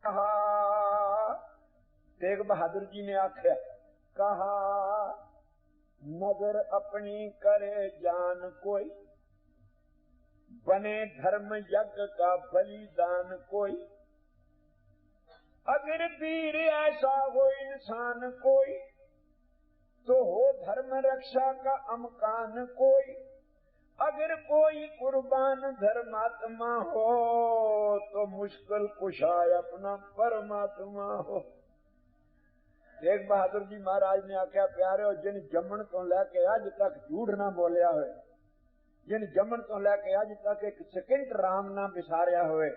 कहा, तेग बहादुर जी ने आख्या, कहा नजर अपनी करे जान कोई, बने धर्म यज्ञ का बलिदान कोई। अगर वीर ऐसा हो इंसान कोई, तो हो धर्म रक्षा का अमकान कोई। अगर कोई कुर्बान धर्मात्मा हो, तो मुश्किल कुशाय अपना परमात्मा हो। तेग बहादुर जी महाराज ने आख्या, प्यारे जिन जमन तो लैके अज तक झूठ ना बोलिया होए, जिन जमन तो लैके अज तक एक सेकंड राम ना विसारिया होए,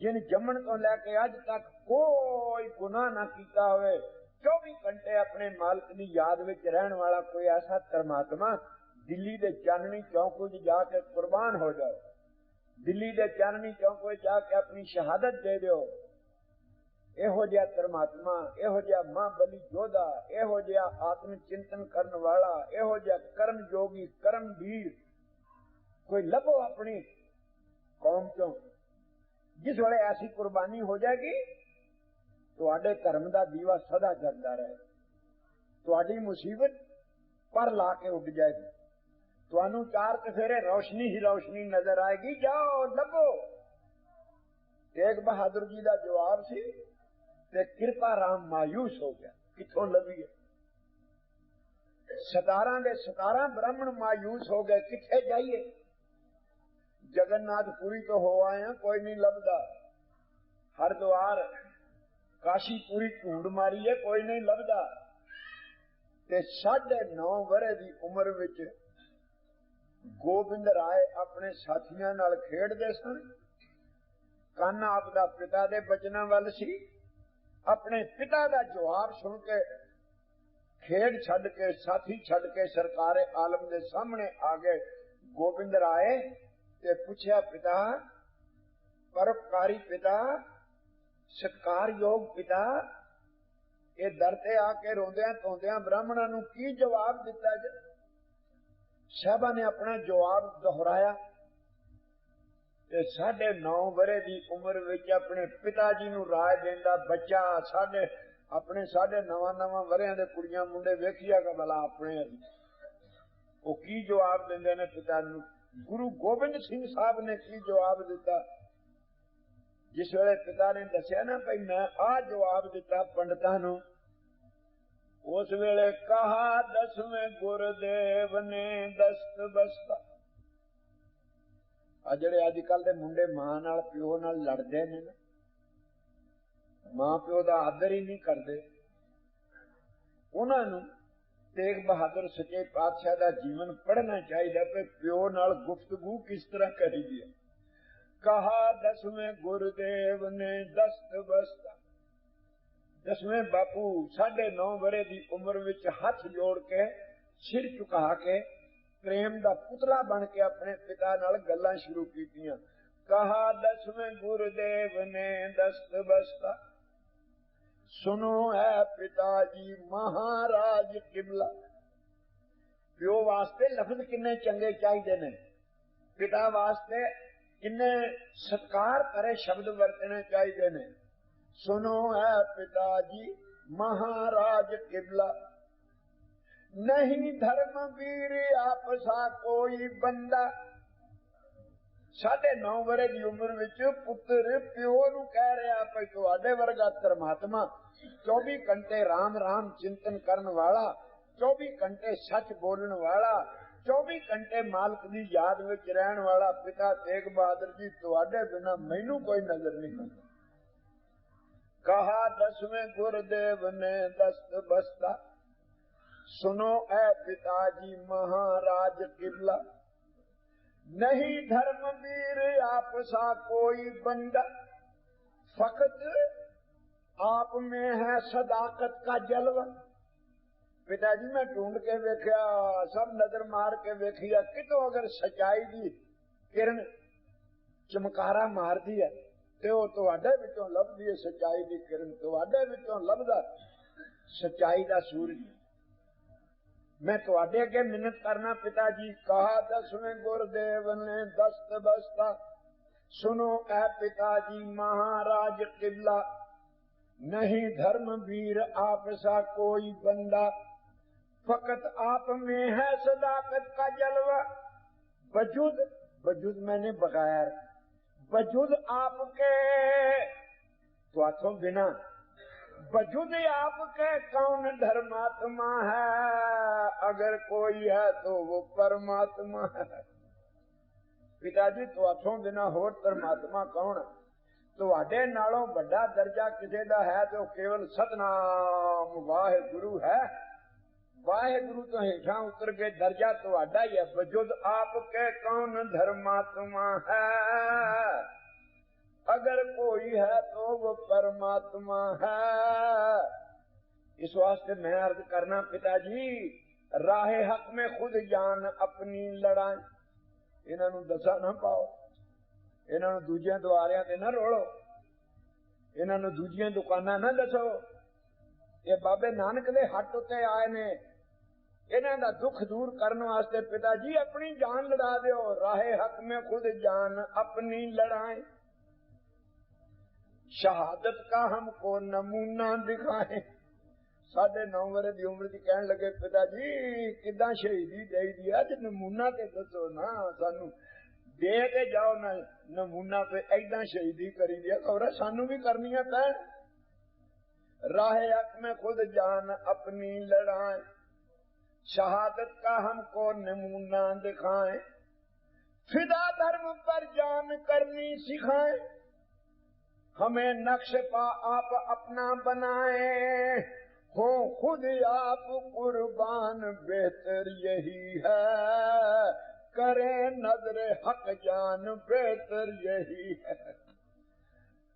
जिन जमन तो लैके अज तक कोई गुनाह ना कीता होए, 24 घंटे अपने मालिक की याद में रहने वाला कोई ऐसा परमात्मा दिल्ली के चांदनी चौक में जाके कुर्बान हो जाओ, दिल्ली के चांदनी चौक में जाके अपनी शहादत दे दो। एहो जिहा परमात्मा, एहो जिहा महाबली योधा, एहो जिहा आत्म चिंतन करने वाला, एहो जिहा कर्म योगी कर्म वीर कोई लभो अपनी कौम चो। जिस वेले ऐसी कुर्बानी हो जाएगी, तुहाडे धर्म का दीवा सदा जलदा रहे, तुहाडी मुसीबत पर ला के उड़ जाएगी, तुहानू चार चफेरे रोशनी ही रोशनी नजर आएगी, जाओ लभो। तेग बहादुर जी का जवाब सी, ते कृपा राम मायूस हो गया, किथों लभीए। 17 दे 17 ब्राह्मण मायूस हो गए, किथे जाइए। जगन्नाथपुरी तो हो आए हैं, कोई नहीं लभदा। हरिद्वार काशीपुरी ढूंढ मारी है, कोई नहीं लभदा। ते 9.5 वरे दी उम्र विच गोबिंद राय अपने साथियों नाल खेडदे सन। कान्हा आपदा पिता दे बचना वल सी, अपने पिता का जवाब सुन के खेड छड़ के साथी छड़ के सरकारे आलम के सामने आ गए। गोबिंद राय ते पूछया, पिता परोपकारी पिता, सत्कार योग पिता, ये दर ते आके रोंदिया धोंदिया ब्राह्मणों नू की जवाब दिता। साहबा ने अपना जवाब दोहराया। 9.5 वरे की उम्र विच अपने पिता जी नू राय देंदा बच्चा, अपने 9.5 वरियां दे कुड़ियां मुंडे वेखिया का भला अपने वो की जवाब देंदे ने पिता नू। गुरु गोबिंद सिंह साहब ने की जवाब दिता। जिस वेले पिता ने दसिया ना भाई मैं आ जवाब दिता पंडितां नू, उस वेले कहा 10वें गुरुदेव ने दस्त बस्ता। आ जिहड़े अजकल दे मुंडे मां नाल प्यो नाल लड़दे ने ना, मां प्यो दा आदर ही नहीं करदे, उन्हां नू तेग बहादुर सच्चे पातशाह दा जीवन पढ़ना चाहिए कि प्यो नाल गुफ्तगू किस तरह करी दी है। कहा 10वें गुरुदेव ने दस्त बस्ता। 10वें बापू 9.5 वरे की उम्र विच हाथ जोड़ के सिर झुका के प्रेम का पुतला बन के अपने पिता नाल गल्लां शुरू कीतियां। कहा 10वें गुरुदेव ने दस्त बस्ता। सुनो है पिताजी महाराज किबला। प्यो वास्ते लफ्ज किन्ने चंगे चाहिए ने, पिता वास्ते किन्ने सत्कार करे शब्द वरतने चाहिए ने। सुनो है पिताजी महाराज किबला, नहीं धर्म वीर आपसा कोई बंदा। 9.5 वरे की उम्र विच पुत्र प्यो नू कह रहा भाई तुहाडे वर्गा धर्मात्मा 24 घंटे राम राम चिंतन करन वाला, 24 घंटे सच बोलने वाला, 24 घंटे मालिक की याद विच रहन वाला पिता तेग बहादुर जी तुहाडे बिना मैनू कोई नजर नहीं आता। कहा 10वें गुरुदेव ने दस्त बस्ता। सुनो ऐ पिताजी महाराज किबला, नहीं धर्म वीर आपसा कोई बंदा, फकत आप में है सदाकत का जलवा। पिताजी मैं ढूंढ के वेख्या, सब नजर मार के वेखिया, कितों अगर सच्चाई की किरण चमकारा मार दी है तो तुहाडे विचों लभदी है सच्चाई की किरण, तुहाडे विचों लभदा सच्चाई का सूरज। मैं तुहाडे अगे मिन्नत करना पिताजी। कहा 10वें गुरुदेव ने दस्त बस्ता। सुनो ऐ पिताजी महाराज किबला, नहीं धर्म वीर आप सा कोई बंदा, फकत आप में है सदाकत का जलवा। वजूद, वजूद मैंने बगैर, वजूद आपके तो आठों बिना, वजूद आपके कौन धर्मात्मा है, अगर कोई है तो वो परमात्मा है। पिताजी तो आठों बिना होर परमात्मा कौन? तुहाडे नालों बड़ा दर्जा किसी दा है तो केवल सतनाम वाहेगुरु है। वाहेगुरु तो हेठा उतर के दर्जा तुहाडा ही है। वजूद आपके कौन धर्मात्मा है, अगर कोई है तो वो परमात्मा है। इस वास्ते मैं अर्ज करना पिताजी, राहे हक में खुद जान अपनी लड़ाई। इन्हों दसा ना पाओ, इन्हों दूजिया द्वारिया ते ना रोलो, इन्हों दूजिया दुकाना ना दसो। ये बाबे नानक दे हट उत्ते आए ने, इन्हां दा दुख दूर करने वास्ते पिताजी अपनी जान लड़ा दियो। राहे हक में खुद जान अपनी लड़ाए, शहादत का हमको नमूना दिखाए। 9.5 वर्ष की उम्र च कहन लगे पिताजी किदा शहीदी दे दी, अज नमूना ते दसो ना, सानू दे के जाओ ना नमूना पे, ऐदा शहीदी करी दिया खबर सानू भी करनी है। राहे हक में खुद जान अपनी लड़ाए, शहादत का हमको नमूना दिखाए, फिदा धर्म पर जान करनी सिखाए, हमें नक्श पा आप अपना बनाए, हो खुद आप कुर्बान बेहतर यही है, करें नजर हक जान बेहतर यही है।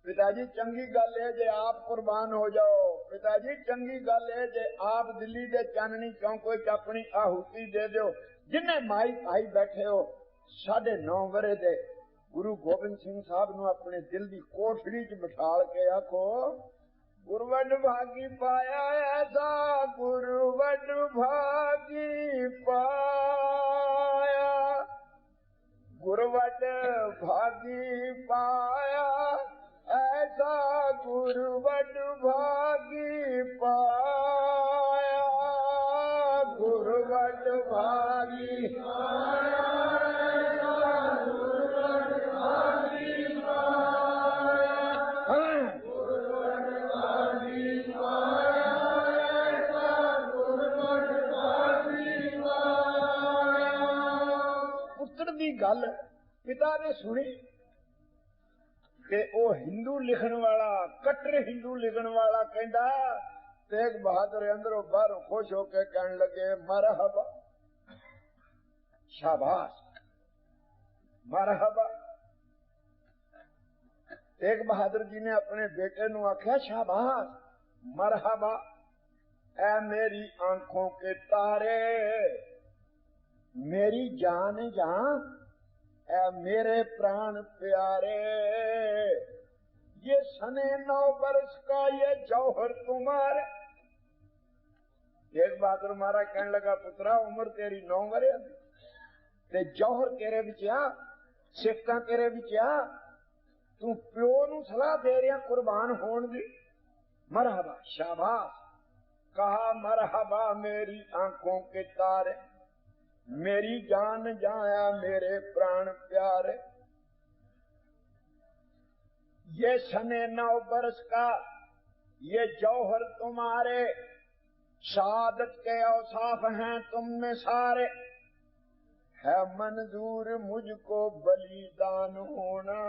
पिताजी चंगी गल है जे आप कुर्बान हो जाओ, पिताजी चंगी गल है जे आप दिल्ली दे चाननी चौंको अपनी आहुति दे दो। जिन्हें माई भाई बैठे हो 9.5 वर्ष दे गुरु गोबिंद सिंह साहब नू अपने दिल की कोठड़ी च बिठाल के आखो, गुरवड भागी पाया ऐसा, गुरवड भागी पाया, गुरवड भागी पाया ऐसा, गुरवड भागी पाया, गुरवड भागी पाया ऐसा, गुरवड भागी पाया, गुरवड भागी पाया ऐसा, गुरवड भागी पाया। पुत्र दी गल पिता ने सुनी कि वो हिंदू लिखण वाला, कट्टर हिंदू लिखण वाला कहता, तेग बहादुर अंदरों बाहरों खुश होकर कहने लगे मरहबा, शाबाश मरहबा। तेग बहादुर जी ने अपने बेटे नू आख्या शाबाश मरहबा, ऐ मेरी आंखों के तारे, मेरी जान जान, ऐ मेरे प्राण प्यारे, ये सने 9 वर्ष का ये जौहर तुम्हारे। तेग बहादुर महाराज कहने लगा पुत्रा उम्र तेरी 9 वर्ष ते जौहर तेरे विच आ, सिफतां तेरे विच आ, तू प्यो नू सलाह दे रहा कुर्बान होने दी। मरहबा शाबाश, कहा मरहबा मेरी आंखों के तारे, मेरी जान जाया मेरे प्राण प्यारे, ये सने 9 वर्ष का ये जौहर तुम्हारे, शहादत के औसाफ हैं तुम में सारे, है मंजूर मुझको बलिदान होना,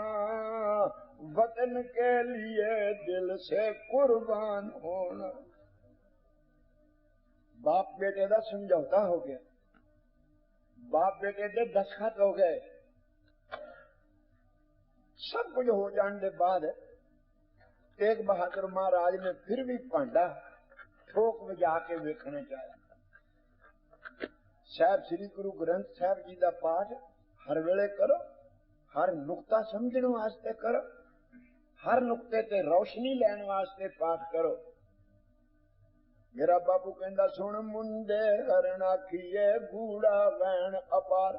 वतन के लिए दिल से कुर्बान होना। बाप बेटे का समझौता हो गया, बाप बेटे दे दस्तखत हो गए, सब कुछ हो जाने के बाद तेग बहादुर महाराज ने फिर भी भांडा ठोक बजा के वेखना चाहा। साहब श्री गुरु ग्रंथ साहब जी का पाठ हर वेले करो, हर नुक्ता समझने वास्ते करो, हर नुक्ते ते रोशनी लैन वास्ते पाठ करो। मेरा बापू कहंदा सुन मुंडे हरण आखिए बूढ़ा वैन अपार,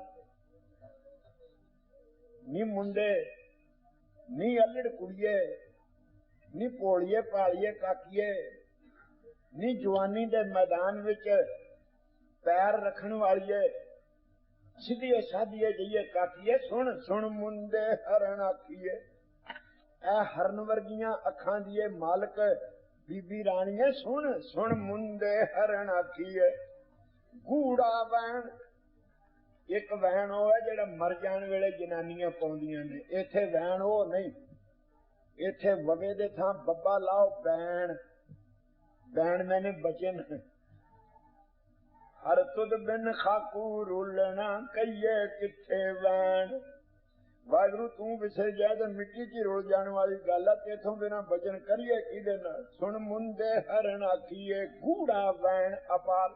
नी मुंडे नी अल्लड़ कुड़िए, नी पोलिए पालिए काकिए, नी जवानी दे मैदान विच पैर रखण वालिए, सीधिए साधिए जइए काकिए, सुन सुन मुंडे हरण आखिए। ए हरण वर्गियां अखां दिए मालक बीबी राणीए, सुन सुन मुंडे हरण आखिए। गूड़ा वैन, एक वैन वो है जेड़ा मर जाने वेले जनानियां पाउंदियां ने, इत्थे वैन वो नहीं, इत्थे वगे दे थां बब्बा लाओ बैन। बैन मैंने बचन हर तुद बिन खाकू रूलना कहिए किथे वैन। वागरू तू विसर जाए तो मिट्टी च रुल जाने वाली गल है, तेथों बिना बचन करिए किदे नाल। सुन मुंडे हरण आखिए, गूढ़ा वैन अपार।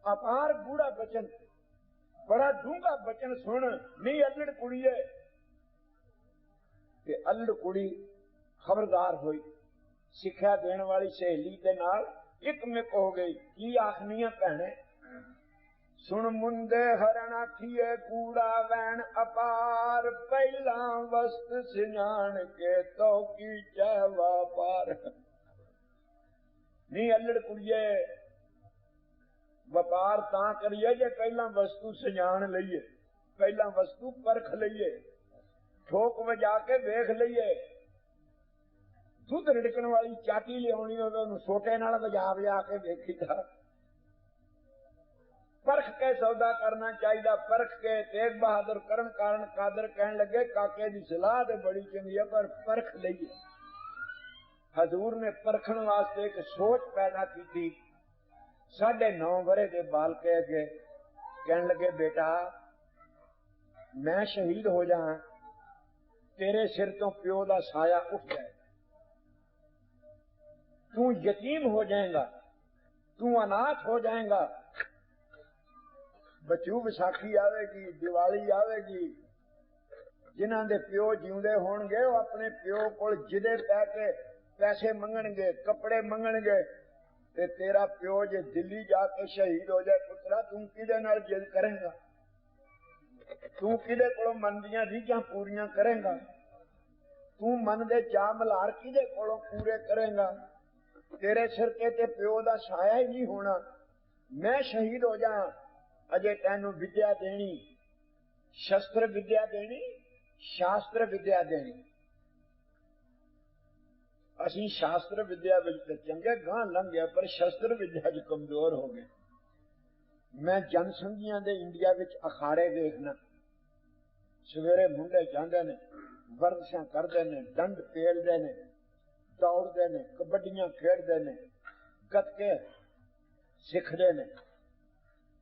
अपार गूढ़ा बचन, बड़ा डूंगा बचन सुन, नहीं अल्लड़ कुड़िए। ते अल्लड़ कुड़ी खबरदार हुई, सिक्ख्या देने वाली सहेली दे नाल इकमिक हो गई। की आखनियां भैणे, सुन मुंडे हरण आखिए, कूड़ा वैन अपार। पहला वस्त सिजान के तो की चावा पार। नी अल्लड़ कुड़िए, व्यापार तां करिए जे पहला वस्तु सिजान लईए, पहला वस्तु परख लईए, ठोक वजा के वेख लईए। दुध रिड़कण वाली चाटी लियाउणी होवे, उहनूं सोटे नाल वजा वजा के वेखीदा। परख के सौदा करना चाहिए, परख के। तेग बहादुर करण कारण कादर कहन लगे, काके दी सलाह ते बड़ी चंगी है पर परख लईए। हजूर ने परखण वास्ते एक सोच पैदा की थी। 9.5 वरे के बालके अगे कहन लगे, बेटा मैं शहीद हो जाए, तेरे सिर तो प्यो का साया उठ जाएगा, तू यतीम हो जाएगा, तू अनाथ हो जाएगा। बच्चू विसाखी आवेगी, दिवाली आवेगी, जिन्हां दे प्यो जिउंदे होणगे वो अपने प्यो कोल जिदे पै के पैसे मंगणगे, कपड़े मंगणगे। ते तेरा प्यो जे दिल्ली जाके शहीद हो जाए, पुत्रा तू किदे नाल जिद करेगा? तू किदे कोलों मन दियां रीझां पूरियां करेगा? तू मन दे चाह मल्हार किदे कोलों पूरे करेगा? तेरे सिर ते प्यो दा साया ही नहीं होना। मैं शहीद हो जा, अजे तैनू विद्या देनी, शस्त्र विद्या देनी, शास्त्र विद्या देनी। असी शास्त्र विद्या चंगे गां लंघ गया, पर शस्त्र विद्या च कमजोर हो गए। मैं जनसंघियां दे इंडिया विच अखाड़े देखना, सवेरे मुंडे जांदे ने, वर्जिशां करदे ने, डंड पेलदे ने, दौड़दे ने, कबड्डियां खेडदे ने, गतके सिखदे ने।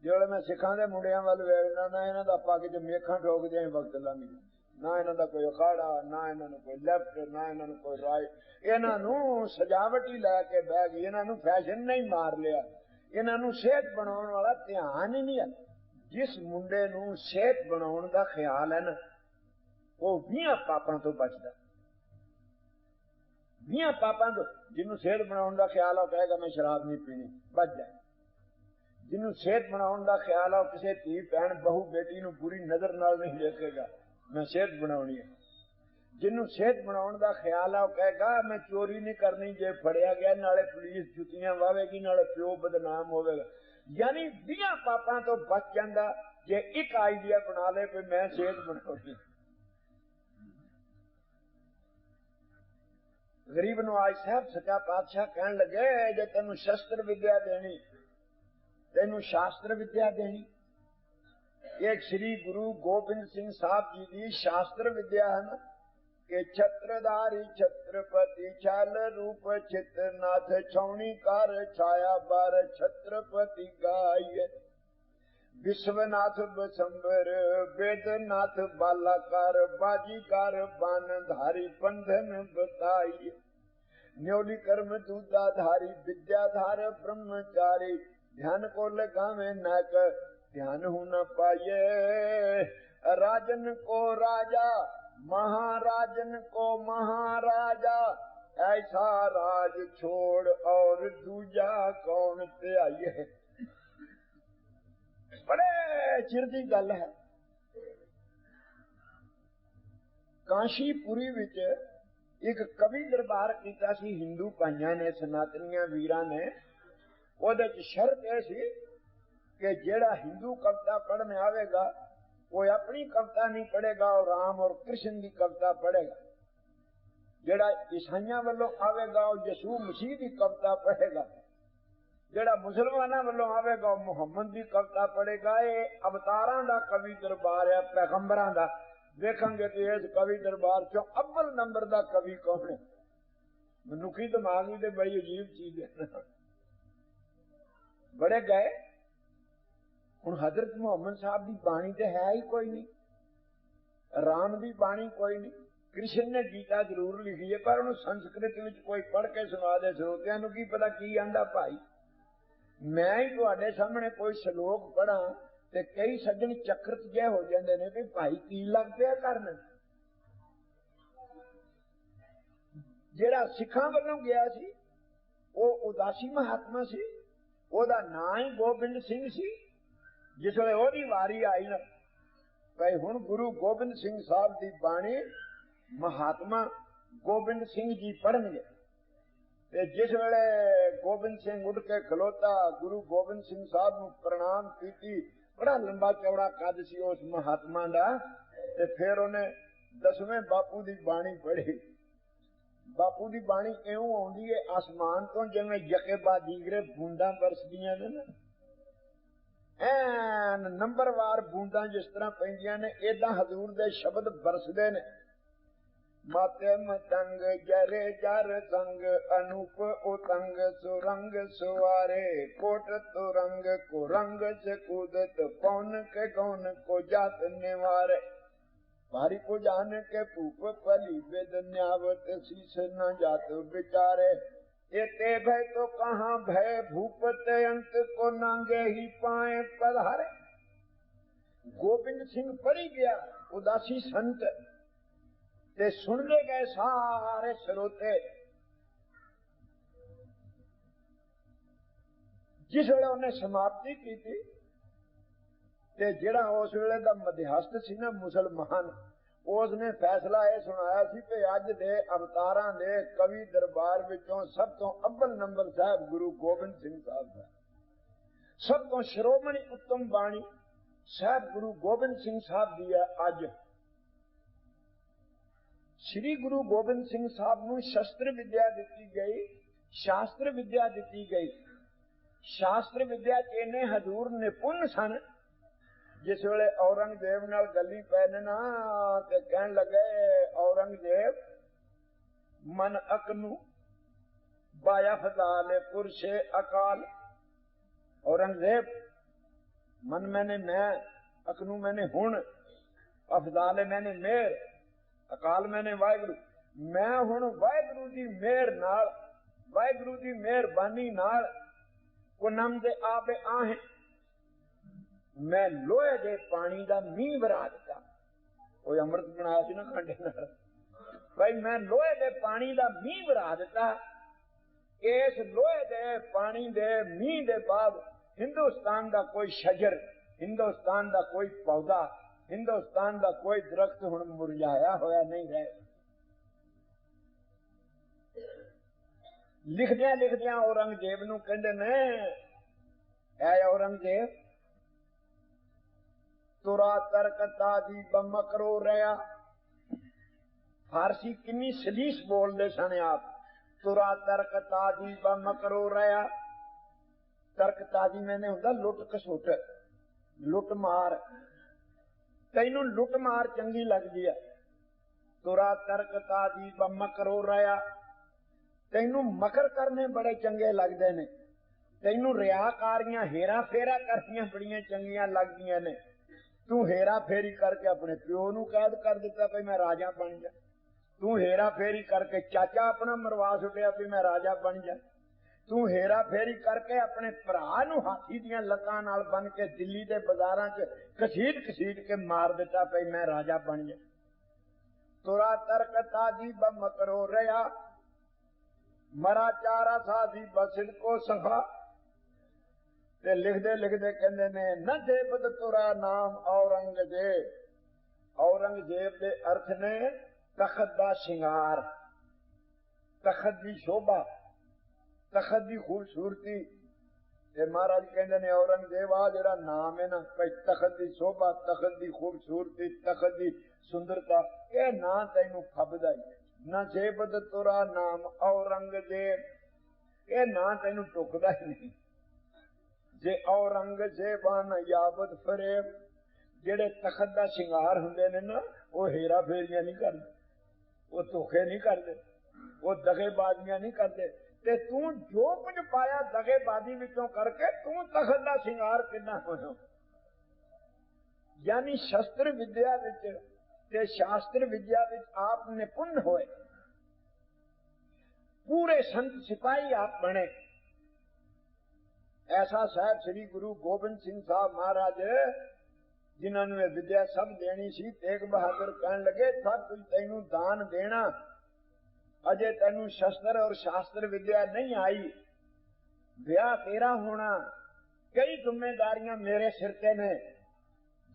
जो मैं सिखां दे मुंडियां वल वेखना ना, इन्हां दा पग च मेखां ठोकदे वक्त लंघ गया। ना इन्हां दा कोई अखाड़ा, ना इन्हां नूं कोई लेफ्ट, ना इन्हां नूं कोई राइट। इन्हां नूं सजावट ही लैके बह गई, इन्हां नूं फैशन नहीं मार लिया, इन्हां नूं सेहत बनाउण वाला ध्यान ही नहीं है। जिस मुंडे नूं सेहत बनाउण दा ख्याल है ना, वो 20 पापां तो बचदा। 20 पापां तो, जिन्हों सेहत बनाउण दा ख्याल है, कहेगा मैं शराब नहीं पीनी, बच जाए। जिन्हों सेहत बनाउण दा ख्याल है, किसी धी भैन बहू बेटी नूं बुरी नजर नाल नहीं देखेगा, मैं सेहत बनाउणी है। जिन्हों सेहत बनाउण दा ख्याल है, कहेगा मैं चोरी नहीं करनी, जे फड़िया गया नाले पुलिस जुतियां वावेगी, नाले प्यो बदनाम होवेगा। यानी 20 पापां तो बच जांदा जे एक आइडिया बना ले कि मैं सेहत बनाउणी। गरीब नवाज साहब सच्चा पातशाह कहन लगे, जे तेनू शस्त्र विद्या देनी, तेनू शास्त्र विद्या देनी। एक श्री गुरु गोबिंद सिंह साहब जी की शास्त्र विद्या है ना, कि छत्रधारी छत्रपति छाल रूप चित्रनाथ, छौणी कार छाया बार छत्रपति गाय। विश्वनाथ बसंबर वेदनाथ बालाकार, बाजीकार बानधारी बंधन बताई। न्योली कर्म दूधाधारी विद्याधार ब्रह्मचारी, ध्यान को लगावे नाक ध्यान हो न पाए। राजन को राजा महाराजन को महाराजा, ऐसा राज छोड़ और दूजा कौन पे आइए। बड़े चिर दी गल है। ਕਾਂਸ਼ੀਪੁਰੀ ਵਿੱਚ ਇੱਕ ਕਵੀ ਦਰਬਾਰ ਕੀਤਾ ਸੀ ਹਿੰਦੂ ਭਾਈਆਂ ਨੇ, ਸਨਾਤਨੀਆਂ ਵੀਰਾਂ ਨੇ। ਉਹਦੇ ਚ ਸ਼ਰਤ ਇਹ ਸੀ ਕਿ ਜਿਹੜਾ ਹਿੰਦੂ ਕਵਿਤਾ ਪੜ੍ਹਨ ਆਵੇਗਾ ਉਹ ਆਪਣੀ ਕਵਿਤਾ ਨਹੀਂ ਪੜ੍ਹੇਗਾ, ਉਹ ਰਾਮ ਔਰ ਕ੍ਰਿਸ਼ਨ ਦੀ ਕਵਿਤਾ ਪੜ੍ਹੇਗਾ। ਜਿਹੜਾ ਈਸਾਈਆਂ ਵੱਲੋਂ ਆਵੇਗਾ ਉਹ ਯਿਸੂ ਮਸੀਹ ਦੀ ਕਵਿਤਾ ਪੜ੍ਹੇਗਾ। ਜਿਹੜਾ ਮੁਸਲਮਾਨਾਂ ਵੱਲੋਂ ਆਵੇਗਾ ਉਹ ਮੁਹੰਮਦ ਦੀ ਕਵਿਤਾ ਪੜ੍ਹੇਗਾ। ਇਹ ਅਵਤਾਰਾਂ ਦਾ ਕਵੀ ਦਰਬਾਰ ਹੈ, ਪੈਗੰਬਰਾਂ ਦਾ। ਦੇਖਾਂਗੇ ਕਿ ਇਸ ਕਵੀ ਦਰਬਾਰ ਚੋਂ ਅੱਵਲ ਨੰਬਰ ਦਾ ਕਵੀ ਕੌਣ ਹੈ। ਮਨੁੱਖੀ ਦਿਮਾਗ ਵੀ ਤੇ ਬੜੀ ਅਜੀਬ ਚੀਜ਼ ਹੈ। ਬੜੇ ਗਏ। ਹੁਣ ਹਜ਼ਰਤ ਮੁਹੰਮਦ ਸਾਹਿਬ ਦੀ ਬਾਣੀ ਤੇ ਹੈ ਹੀ ਕੋਈ ਨਹੀਂ, ਰਾਮ ਦੀ ਬਾਣੀ ਕੋਈ ਨਹੀਂ। ਕ੍ਰਿਸ਼ਨ ਨੇ ਗੀਤਾ ਜ਼ਰੂਰ ਲਿਖੀ ਹੈ, ਪਰ ਉਹਨੂੰ ਸੰਸਕ੍ਰਿਤ ਵਿੱਚ ਕੋਈ ਪੜ੍ਹ ਕੇ ਸੁਣਾ ਦੇ, ਸਰੋਤਿਆਂ ਨੂੰ ਕੀ ਪਤਾ ਕੀ ਆਂਦਾ ਭਾਈ। ਮੈਂ ਹੀ ਤੁਹਾਡੇ ਸਾਹਮਣੇ ਕੋਈ ਸ਼ਲੋਕ ਪੜ੍ਹਾਂ ਤੇ ਕਈ ਸੱਜਣ ਚੱਕਰਤ ਜਿਹੇ ਹੋ ਜਾਂਦੇ ਨੇ ਵੀ ਭਾਈ ਕੀ ਲੱਗ ਪਿਆ ਕਰਨ। ਜਿਹੜਾ ਸਿੱਖਾਂ ਵੱਲੋਂ ਗਿਆ ਸੀ ਉਹ ਉਦਾਸੀ ਮਹਾਤਮਾ ਸੀ, ਉਹਦਾ ਨਾਂ ਹੀ ਗੋਬਿੰਦ ਸਿੰਘ ਸੀ। ਜਿਸ ਵੇਲੇ ਉਹਦੀ ਵਾਰੀ ਆਈ ਨਾ ਭਾਈ ਹੁਣ ਗੁਰੂ ਗੋਬਿੰਦ ਸਿੰਘ ਸਾਹਿਬ ਦੀ ਬਾਣੀ ਮਹਾਤਮਾ ਗੋਬਿੰਦ ਸਿੰਘ ਜੀ ਪੜ੍ਹਨਗੇ, ਤੇ ਜਿਸ ਵੇਲੇ ਗੋਬਿੰਦ ਸਿੰਘ ਉੱਠ ਕੇ ਖਲੋਤਾ, ਗੁਰੂ ਗੋਬਿੰਦ ਸਿੰਘ ਸਾਹਿਬ ਨੂੰ ਪ੍ਰਣਾਮ ਕੀਤੀ। ਬੜਾ ਲੰਬਾ ਚੌੜਾ ਕੱਦ ਸੀ ਉਸ ਮਹਾਤਮਾ ਦਾ। ਤੇ ਫਿਰ ਉਹਨੇ 10ਵੇਂ ਬਾਪੂ ਦੀ ਬਾਣੀ ਪੜ੍ਹੀ। ਬਾਪੂ ਦੀ ਬਾਣੀ ਇਉਂ ਆਉਂਦੀ ਹੈ ਆਸਮਾਨ ਤੋਂ ਜਿਵੇਂ ਯਕੇਬਾ ਦੀਗਰੇ ਬੂੰਦਾਂ ਬਰਸਦੀਆਂ ਨੇ ਨਾ, ਐਨ ਨੰਬਰਵਾਰ ਬੂੰਦਾਂ ਜਿਸ ਤਰ੍ਹਾਂ ਪੈਂਦੀਆਂ ਨੇ, ਏਦਾਂ ਹਜ਼ੂਰ ਦੇ ਸ਼ਬਦ ਬਰਸਦੇ ਨੇ। ਮਾਤੇ ਮਤੰਗ ਜਰੇ ਜਰ ਸੰਗ ਅਨੂਪ ਉਤੰਗ ਸੁਰੰਗ ਸੁਵਾਰੇ ਕੋਟ ਤੁਰੰਗ ਕੋ ਰੰਗ ਸੇ ਕੂਦਤ पौन के गौन को जात निवारे भारी को जान के भूप पली वेद न्यावत शीस न जात विचारे एते भय तो कहाँ भय भूपत अंत को नांगे ही पाए पधारे। गोबिंद सिंह पढ़ी गया उदासी संत ते सुनने गए सारे श्रोते। जिस वेले उन्हें समाप्ति की थी ते जेड़ा उस वेले दा मध्यस्थ सी ना मुसलमान, उसने फैसला यह सुनाया सी कि अज दे अवतारां दे कवि दरबार विचों सब तो अव्वल नंबर साहब गुरु गोबिंद सिंह साहब दा, सब तो श्रोमणी उत्तम बाणी साहब गुरु गोबिंद सिंह साहब दी है। अज श्री गुरु गोबिंद सिंह साहब नूं शस्त्र विद्या दिती गई, शास्त्र विद्या दिती गई। शास्त्र विद्या इन्ने हजूर निपुण सन, जिस वेले औरंगजेब नाल गली पै ना ते कहन लगे औरंगजेब मन अकनू बाया फदाले पुरशे अकाल। औरंगजेब मन मैंने मैं, अकनू मैंने हुण, अफदाले मैंने मेर, अकाल मैंने वाहिगुरु। मैं हुण वाहिगुरु दी मेहर नाल, वाहिगुरु दी मेहरबानी नाल कुनम दे आबे आहे मैं लोहे दे पानी दा मींह वरा दिता। कोई अमृत बनाया सी ना खांडे नाल, भाई मैं लोहे दे पानी दा मींह वरा दिता। इस लोहे दे पानी दे मींह दे बाद हिंदुस्तान दा कोई शजर, हिंदुस्तान दा कोई पौधा, हिंदुस्तान दा कोई दरख्त हुण मुरझाया होया नहीं रहे। लिखदियां लिखदियां औरंगजेब नूं कहंदे ने ऐ औरंगजेब तुरा तर्क तादी बमकरो रहा। फारसी किन्नी सलीस बोलदे सन आप। तुरा तर्क तादी बमकरो रहा। तर्क तादी मैंने हुंदा लुट कसुट, लुट मार। तैनूं लुट मार चंगी लगदी है। तुरा तर्क तादी बमकरो रहा। तैनूं मकर करने बड़े चंगे लगदे ने। तैनूं रियाकारियां हेरा फेरा करनियां बड़ियां चंगियां लगदियां ने। तू हेरा फेरी करके अपने प्यो नूं कैद कर दिता भी मैं राजा बन जा। तू हेरा फेरी करके चाचा अपना मरवा सुटिया भी मैं राजा बन जा। तू हेरा फेरी करके अपने भरा नूं हाथी दीयां लत्तां नाल बन के दिल्ली दे बाजारां च घसीट के मार दिता भी मैं राजा बन जा। तुरा तर्क तादी बमकरो रहा। मरा चारा साधी बसिल को सफा। ते लिखदे लिखदे कहंदे ने न देबद तुरा नाम औरंगजेब। औरंगजेब दे अर्थ ने तखत दा शिंगार, तखत दी शोभा, तखत दी खूबसूरती। ते महाराज कहते ने औरंगजेब आ जिहड़ा नाम है ना भाई, तखत दी शोभा, तखत दी खूबसूरती, तखत दी सुंदरता, ये ना तैनू फबदा ही ना जेबद तुरा नाम औरंगजेब, ये ना तैनू टुकदा ही नहीं। जे औरंगजेबान याबद फरेब, जेड़े तखत दा शिंगार हुंदे ने ना, वो हेरा फेरियां नहीं करदे, वो धोखे नहीं करदे, वो दगेबाजियां नहीं करदे। ते तू जो कुछ पाया दगेबाजी विचों करके तू तखत दा शिंगार किन्ना होया। यानी शस्त्र विद्या विच ते शास्त्र विद्या विच आप निपुण होए, पूरे संत सिपाही आप बने। ऐसा साहब श्री गुरु गोबिंद सिंह साहब महाराज जिन्होंने विद्या सब देनी सी, तेग बहादुर कहन लगे सब कुछ तैनू दान देना, अजे तैनू शस्त्र और शास्त्र विद्या नहीं आई, ब्याह तेरा होना, कई जिम्मेदारियां मेरे सिर ते ने,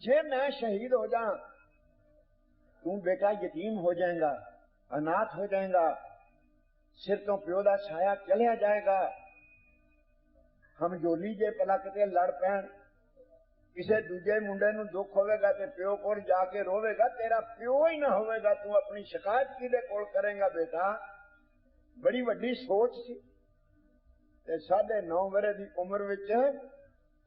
जे मैं शहीद हो जा तू बेटा यतीम हो जाएगा, अनाथ हो जाएगा, सिर तो प्यो दा छाया चलिया जाएगा। हम जोली जे भला किते लड़ पैण, किसी दूजे मुंडे नूं दुख होवेगा ते प्यो कोल जाके रोवेगा, तेरा प्यो ही ना होवेगा, तू अपनी शिकायत किहदे कोल करेगा बेटा। बड़ी वड्डी सोच सी। ते 9.5 वरे दी उम्र विच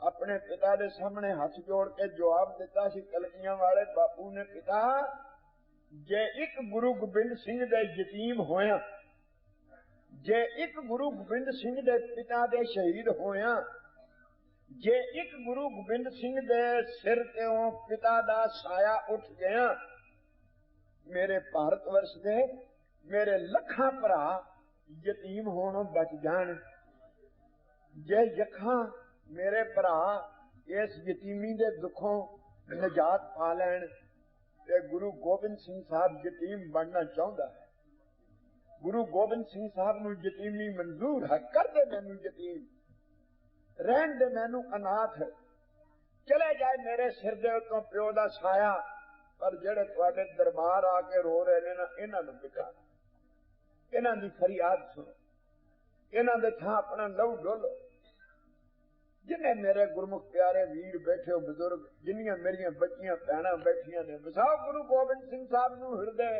अपने पिता दे सामने हथ जोड़ के जवाब दिता सी कलगियां वाले बापू ने, पिता जे एक गुरु गोबिंद सिंह दे यतीम होया, जे एक गुरु गोबिंद सिंह दे पिता दे शहीद होया, जे एक गुरु गोबिंद सिंह दे सिर ते पिता दा साया उठ गया, मेरे भारत वर्ष दे मेरे लखा भरा यतीम होणों बच जान। जे यखा मेरे भरा इस यतीमी दे दुखों निजात पा लैन, ते गुरु गोबिंद सिंह साहब यतीम बनना चाहता है। गुरु गोबिंद सिंह साहब नूं यतीमी मंजूर है, कर दे मैनू यतीम, रहन दे मैनू अनाथ, चले जाए मेरे सिर दे उत्तों प्यो दा छाया, पर जेड़े तुहाडे दरबार आके रो रहे ने ना, इन्हां नूं बिठा, इन्हां दी फरियाद सुनो, इन्हां दे थां अपना लहू डोलो। जिन्हें मेरे गुरमुख प्यारे वीर बैठे हो बुजुर्ग, जिन्नियां मेरियां बच्चियां भैणां बैठियां ने, वसाओ गुरु गोबिंद सिंह साहब नूं हिरदे।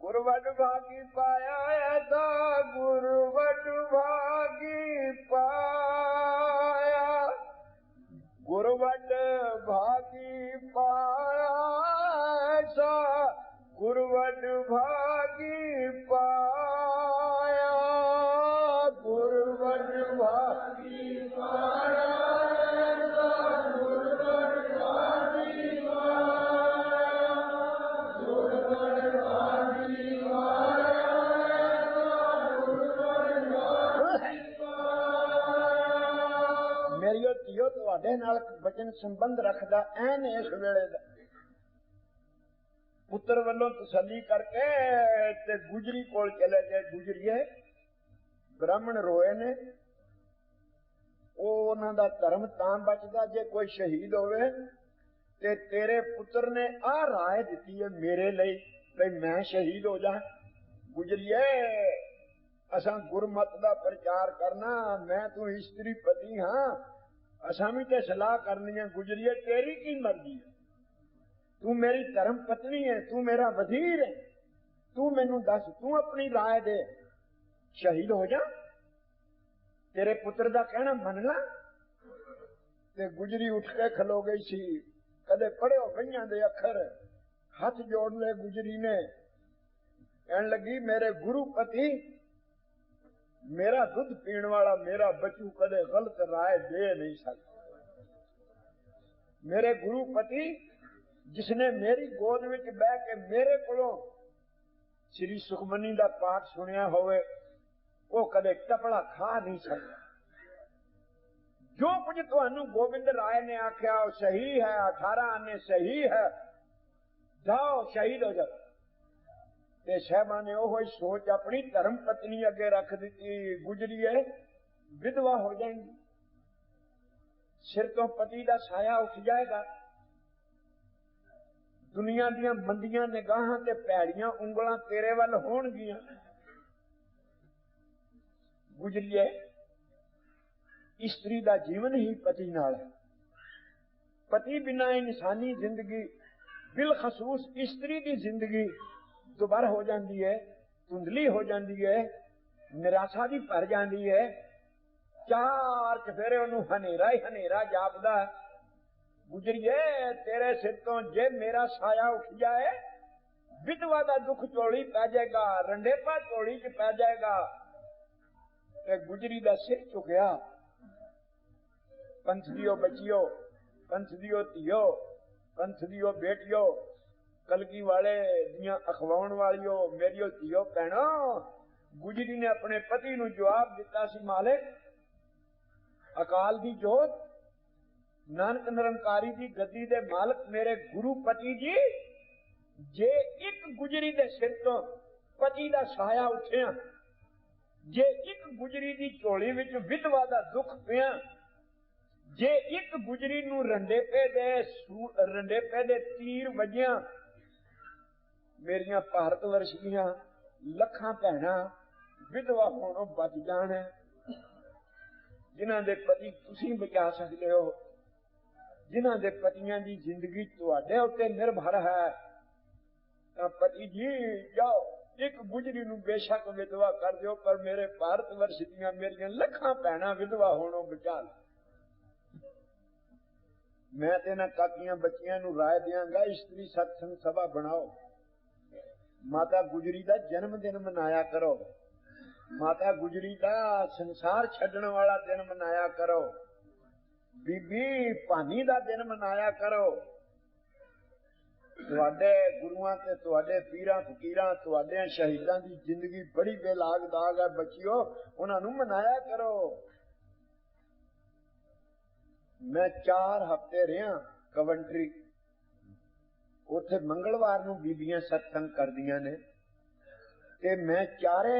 गुरवड भागी पाया ऐसा, गुरवड भागी पाया, गुरवड भागी पाया ऐसा, गुरवड भागी पाया, गुरवड भागी पाया ऐसा, गुरवड भागी पाया, गुरवड भागी पाया ऐसा, गुरवड भागी पाया। मेरियो धीओ तुहाडे नाल वचन संबंध रखदा ऐन इस वेले दा। पुत्र वालों तसली करके ते गुजरी कोल चले गए। गुजरीए ब्राह्मण रोए ने, उन्हां दा धर्म तां बचदा जे कोई शहीद होवे ते तेरे पुत्र ने आ राय दिती है मेरे लिए भाई मैं शहीद हो जा। गुजरीए असां गुरमत दा प्रचार करना, मैं तू स्त्री पति हाँ, असां भी ते सलाह करनी है। गुजरीए तेरी की मर्जी है, तू मेरी धर्म पत्नी है, तू मेरा वजीर है, तू मैनू दस, तू अपनी राय दे, शहीद हो जा, तेरे पुत्र दा कहना मन ला। ते गुजरी उठ के खलो गई सी, कदे पढ़ियो कईयां दे अखर, हाथ जोड़ ले गुजरी ने, कहन लगी मेरे गुरुपति, मेरा दुध पीण वाला मेरा बचू कदे गलत राय दे नहीं सकता। मेरे गुरुपति जिसने मेरी गोद में बह के मेरे कोलों श्री सुखमनी दा पाठ सुनिया होवे, वो कदे टपड़ा खा नहीं सकता। जो कुछ तुहानू गोबिंद राय ने आख्या वो सही है, 18 आने सही है, जाओ शहीद हो जाओ। ते साहबा ने वो सोच अपनी धर्म पत्नी अगे रख दी। गुजरीए विधवा हो जाएंगी, सिर तो पति का साया उठ जाएगा, दुनिया दियां मंदियां निगाहां ते पैड़ियां उंगलां तेरे वल होणगियां। गुजरिए इस्त्री दा जीवन ही पति नाल है। पति बिना इंसानी जिंदगी बिलखसूस इस्त्री दी जिंदगी दुबार हो जाती है, धुंधली हो जाती है, निराशा भी भर जाती है। चार चफेरे उन्होंने हनेरा ही हनेरा जापदा। गुजरिए तेरे सिर तो जे मेरा साया उठ जाए, विधवा का दुख झोली पै जाएगा, रंडेपा झोली च पै जाएगा। गुजरी का सिर झुकया। पंथ दियो बचियो, पंथ दियो धियो, पंथ दियो बेटियो, कलगी वाले दियां अखवाउण वालियो, मेरियो धियो भैणो। गुजरी ने अपने पति नूं जवाब दिता सी, मालिक अकाल दी जोत, नानक निरंकारी दी गद्दी दे मालक मेरे गुरु पति जी, जे एक गुजरी दे सिर तो पति दा साया उठिया, जे एक गुजरी दी झोली विच विधवा दा दुख पिया, जे एक गुजरी नूं रंडेपे दे तीर वजिया, मेरियां भारत वर्ष दियां लखां भैणां विधवा होणों बच जाण। जिन्हां दे पति तुसीं बचा सकदे हो, जिन्हां दे पतियां दी जिंदगी तुहाडे उत्ते निर्भर है, तां पति जी जाओ एक गुजरी नूं बेशक विधवा कर दिओ, पर मेरे भारत वर्ष दियां मेरियां लखां भैणां विधवा होणों बचा लो। मैं ते ना काकियां बच्चियां नूं राय दियांगा, इस्त्री सत्संग सभा बनाओ, माता गुजरी दा जन्म दिन मनाया करो, माता गुजरी दा संसार छड्डण वाला दिन मनाया करो, बीबी भानी दा दिन मनाया करो। तुहाडे गुरुआं ते तुहाडे पीरां फकीरां तुहाडे शहीदां दी जिंदगी बड़ी बेलाग दाग है बच्चियो, उन्हां नूं मनाया करो। मैं 4 हफ्ते रहा कवंट्री, उत्थे मंगलवार नूं बीबियां सत्संग करदियां ने, ते मैं 4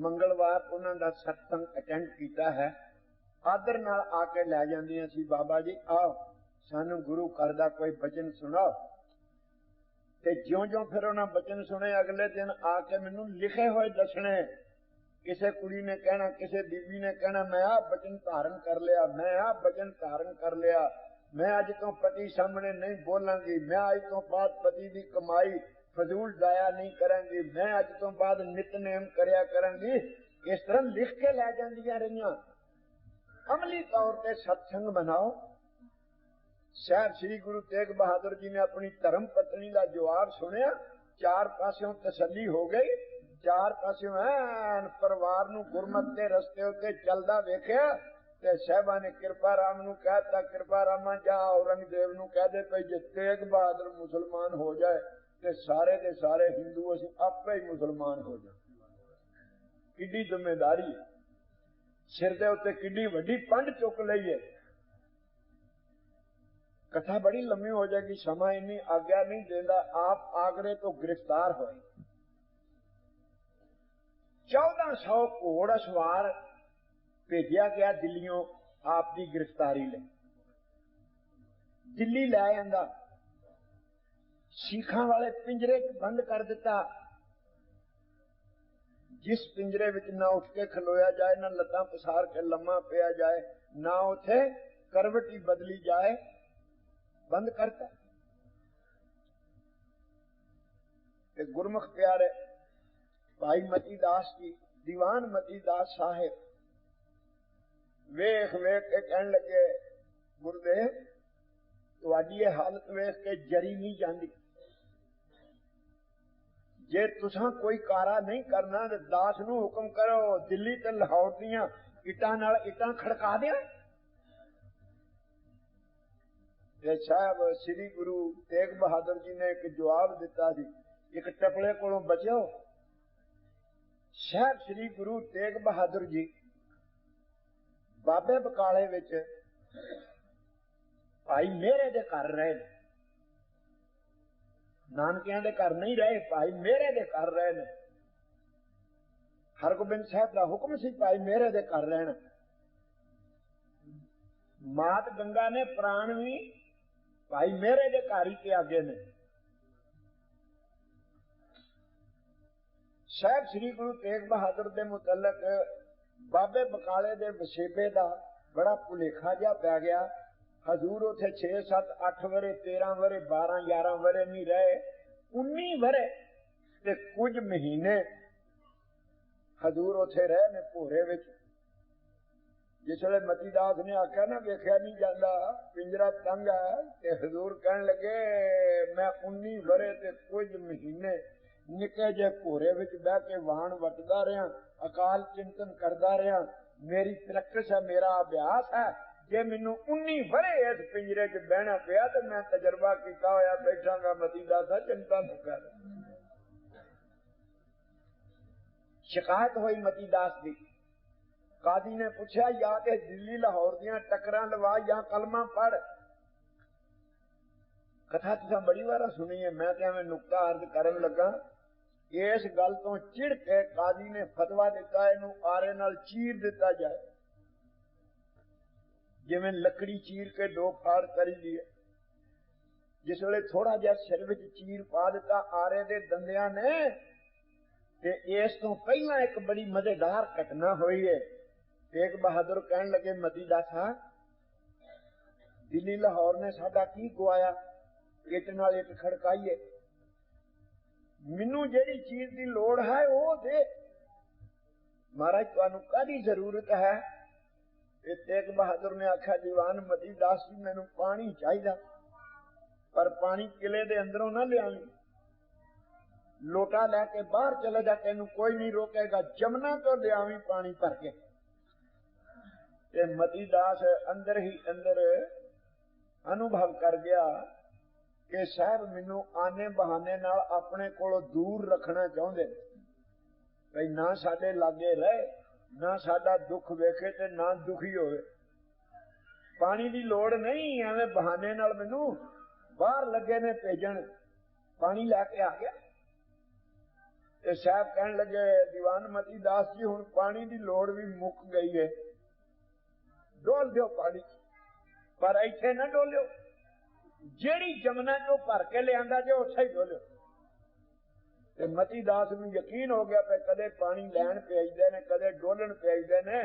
मंगलवार उन्हां दा सत्संग अटेंड कीता है। आदर नाल आके लै जांदियां सी, बाबा जी आओ सानू गुरु घर दा कोई बचन सुनाओ। ते ज्यों-ज्यों फिर उन्हां बचन सुने, अगले दिन आके मैनू लिखे होए दसने। किसी कुड़ी ने कहना, किसी बीबी ने कहना, मैं आ बचन धारण कर लिया, मैं आ बचन धारण कर लिया, मैं अज तो पति सामने नहीं बोलांगी, मैं अज तो बाद पति की कमाई फजूल जाया नहीं करांगी, मैं अज तो बाद नितनेम करया करांगी। इस तरह लिख के लै जांदियां रहियां। अमली तौर पर सत्संग बनाओ। साहब श्री गुरु तेग बहादुर जी ने अपनी धर्म पत्नी का जवाब सुनिया, 4 पासों तसल्ली हो गई, 4 पासों ऐन परिवार नूं गुरमत के रस्ते उत्ते चलदा वेखिया। ते साहबा ने कृपा राम नूं कहता, कृपा रामा जा औरंगजेब नूं कह दे पई जे तेग बहादुर मुसलमान हो जाए ते सारे दे सारे हिंदू असीं आपे ही मुसलमान हो जाए। किड्डी जिम्मेदारी है, सिर दे उत्ते किड्डी वड्डी पंड चुक लई है। कथा बड़ी लंबी हो जाएगी, समा इन्नी आज्ञा नहीं देता। आप आगरे तो गिरफ्तार होए, 1400 घोड़ सवार भेजा गया दिल्लियों आपकी गिरफ्तारी ले। दिल्ली लै आंदा, सिखां वाले पिंजरे च बंद कर दिता। जिस पिंजरे विच ना उठ के खलोया जाए, ना लत्तां पसार के लम्मा पिया जाए, ना उथे करवटी बदली जाए, बंद करता। गुरमुख प्यारे भाई मती दास जी, दीवान मती दास साहेब वेख वेख के कहन लगे, गुरुदेव तुहाडी ये हालत वेख के जरी नहीं जाती, जे तुसां कोई कारा नहीं करना तो दास नूं हुक्म करो, दिल्ली ते लाहौर दियां इटां नाल इटां खड़का दियां। साहब श्री गुरु तेग बहादुर जी ने एक जवाब दिता सी, एक टपले कोलों बचो। साहब श्री गुरु तेग बहादुर जी बाबे बकाले विच भाई मेरे दे घर रहे, नानकियां दे घर नहीं रहे, भाई मेरे दे घर रहे। हरगोबिंद साहब का हुक्म सी भाई मेरे दे घर रहना। मात गंगा ने प्राण भी भाई मेरे दे घर ही त्यागे ने। साहब श्री गुरु तेग बहादुर के मुतलक बाबे बकाले के वसेबे का बड़ा भुलेखा जहा पै गया। हजूर उथे 6, 7, 8 वरे 13 वरे 12, 11 वरे नहीं रहे, 19 वरे ते कुछ महीने हजूर उथे रहे ने भोरे विच। जिसले मतीदास ने आख्या ना वेख्या नहीं जाता, पिंजरा तंग है, ते हजूर कहन लगे मैं 19 वरे ते कुछ महीने निके जे भोरे विच बह के वाण वटदा रहा, अकाल चिंतन करदा रहा। मेरी प्रैक्टिस है, मेरा अभ्यास है। जे मैनू 19 वरे इस पिंजरे च बहना पिया तो मैं तजर्बा किया होया बैठांगा। मतीदासा चिंता न कर। शिकायत हुई मतीदास की। कादी ने पूछा या ते दिल्ली लाहौर दियां टक्करां लवा या कलमा पढ़। कथा तुसां बड़ी बार सुनी है, मैं तो एवं नुकता अर्ज करन लगा। इस गल तो चिड़ के कादी ने फतवा दिता इनू आरे नाल चीर दिता जाए, जिवें लकड़ी चीर के 2 फाड़ करी दी है। जिस वेले थोड़ा जिहा सिर विच चीर पा दिता आरे दे दंदियां ने, ते इस तो पहला एक बड़ी मजेदार घटना हुई है। तेग बहादुर कहन लगे मतीदासा दिल्ली लाहौर ने साडा की गवाया, इट नाल इट खड़काईए, मैनू जेड़ी चीज की लोड़ है वो दे। महाराज तुहानू कादी जरूरत है? तेग बहादुर ने आख्या दीवान मतीदास जी मैनू पानी चाहिए, पर पानी किले दे अंदरों ना लियावी, लोटा लैके बाहर चले जा, तेनू कोई नहीं रोकेगा, जमुना तो लियावी पानी भर के। मतीदास अंदर ही अंदर अनुभव कर गया कि साहब मैनू आने बहाने नाल अपने कोलों दूर रखना चाहते, भाई ना साडे लागे रहे, ना साडा दुख वेखे ते ना दुखी होवे। पानी की लोड़ नहीं, एवं बहाने नाल मैनू बाहर लगे ने भेजन, पानी लैके आ गया। ते साहब कहन लगे दीवान मतीदास जी हुण पानी की लोड़ भी मुक गई है, डोल दो पानी, पर इत्थे ना डोलियो, जेड़ी जमुना चो भर के लिया जे उत्थे ही डोलियो। ते मतीदास नूं यकीन हो गया पे कदे पानी लैन भेजदे ने, कदे डोलन भेजदे ने,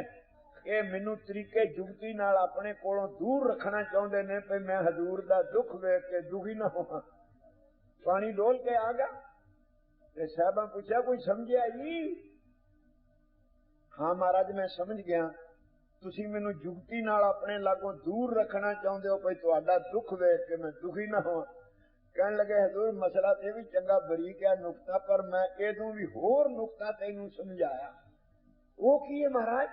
ये मैनू तरीके जुगती नाल अपने कोलों दूर रखना चाहते ने पे मैं हजूर दा दुख वेख के दुखी ना होवां। पानी डोल के आ गया। ते साहबां पूछा कोई समझिया जी? हाँ महाराज मैं समझ गया, तुसी मैनू जुगती नाल अपने लागों दूर रखना चाहते हो, भाई तुहाडा दुख वेख के मैं दुखी ना होवां। कहन लगे हजूर मसला ते भी चंगा बरीक है नुकता, पर मैं इदों भी होर नुकता तैनू समझाया। वो की है महाराज?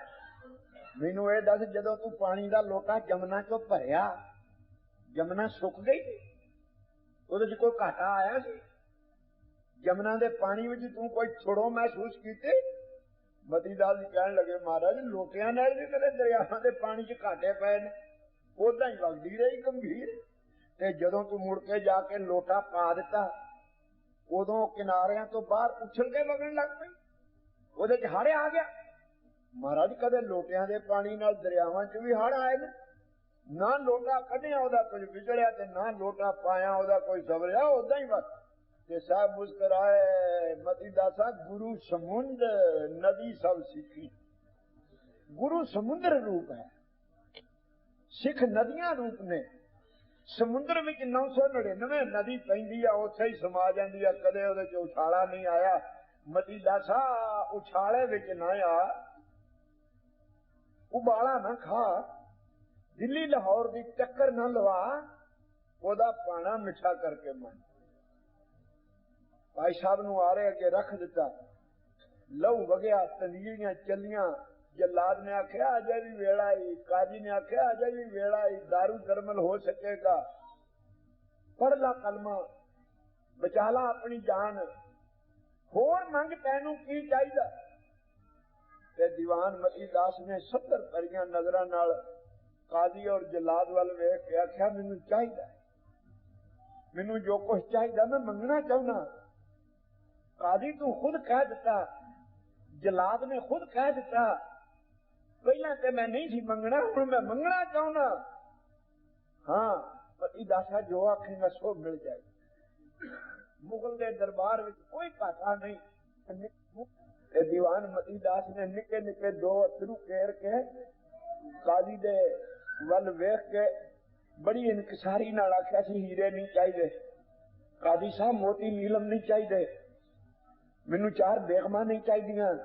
मैनू ये दस, जदों तू पानी का लोटा जमुना चो भरिया, जमुना सुक गई, उहदे च कोई घाटा आया सी? जमुना दे पानी विच तू कोई थोड़ो महसूस कीते? मतीदास जी कहन लगे महाराज लोटियां नाल भी कदे दरियावां दे पानी च घाटे पए ने, उदां ही वगदी रही गंभीर। ते जदों तू मुड़ के जाके लोटा पा दिता, उदों किनारियां तो बाहर उछल के वगन लग पई, उहदे च हड़ आ गया। महाराज कदे लोटियां दे पानी नाल दरियावां च भी हड़ आए ने, ना लोटा कढ़िया उहदा कुछ विगड़िया ते ना लोटा पाया उहदा कोई सवरिया, उदां ही बस। ते साहब मुस्कुराए मतीदासा गुरु समुद्र नदी सब सीखी। गुरु समुद्र रूप है, सिख नदियां रूप ने। समुद्र विच 999 नदी पैंदी आ, उत्थे ही समा जांदी आ, कदे उहदे च उछाला नहीं आया। मतीदासा उछाले विच ना आ, उबाला ना खा, दिल्ली लाहौर की टक्कर ना लवा, ओदा पाना मिठा करके मन। भाई साहब नूं आरे अगे रख दिता, लहू वगया, तंदीलियां चलियां। जल्लाद ने आख्या अजय भी वेला ही, काजी ने आख्या अजय भी वेला ही, दारू दरमल हो सकेगा, पढ़ ला कलमा, बचा ला अपनी जान, होर मंग तैनू की चाहिए? ते दीवान मतीदास ने 70 परियां नजरां नाल काजी और जल्लाद वाल वेख के आख्या मैनू चाहिए, मैनू जो कुछ चाहिए मैं मंगना चाहना। काजी तू खुद कह दिता, जलाद ने खुद कह दिता, पहला तो मैं नहीं सी मंगना, हुण मैं मंगना चाहना। हाँ मतीदासा जो आखेगा सो मिल जाएगा। मुगल के दरबार में कोई घाटा नहीं, दीवान मतीदास ने निके निके दो अथरू केर के काजी दे वल वेख के बड़ी इनकसारी नाल आख्या सी हीरे नहीं चाहिए, काजी साहब मोती नीलम नहीं चाहिए, मैनू 4 बेगमा नहीं चाहिए,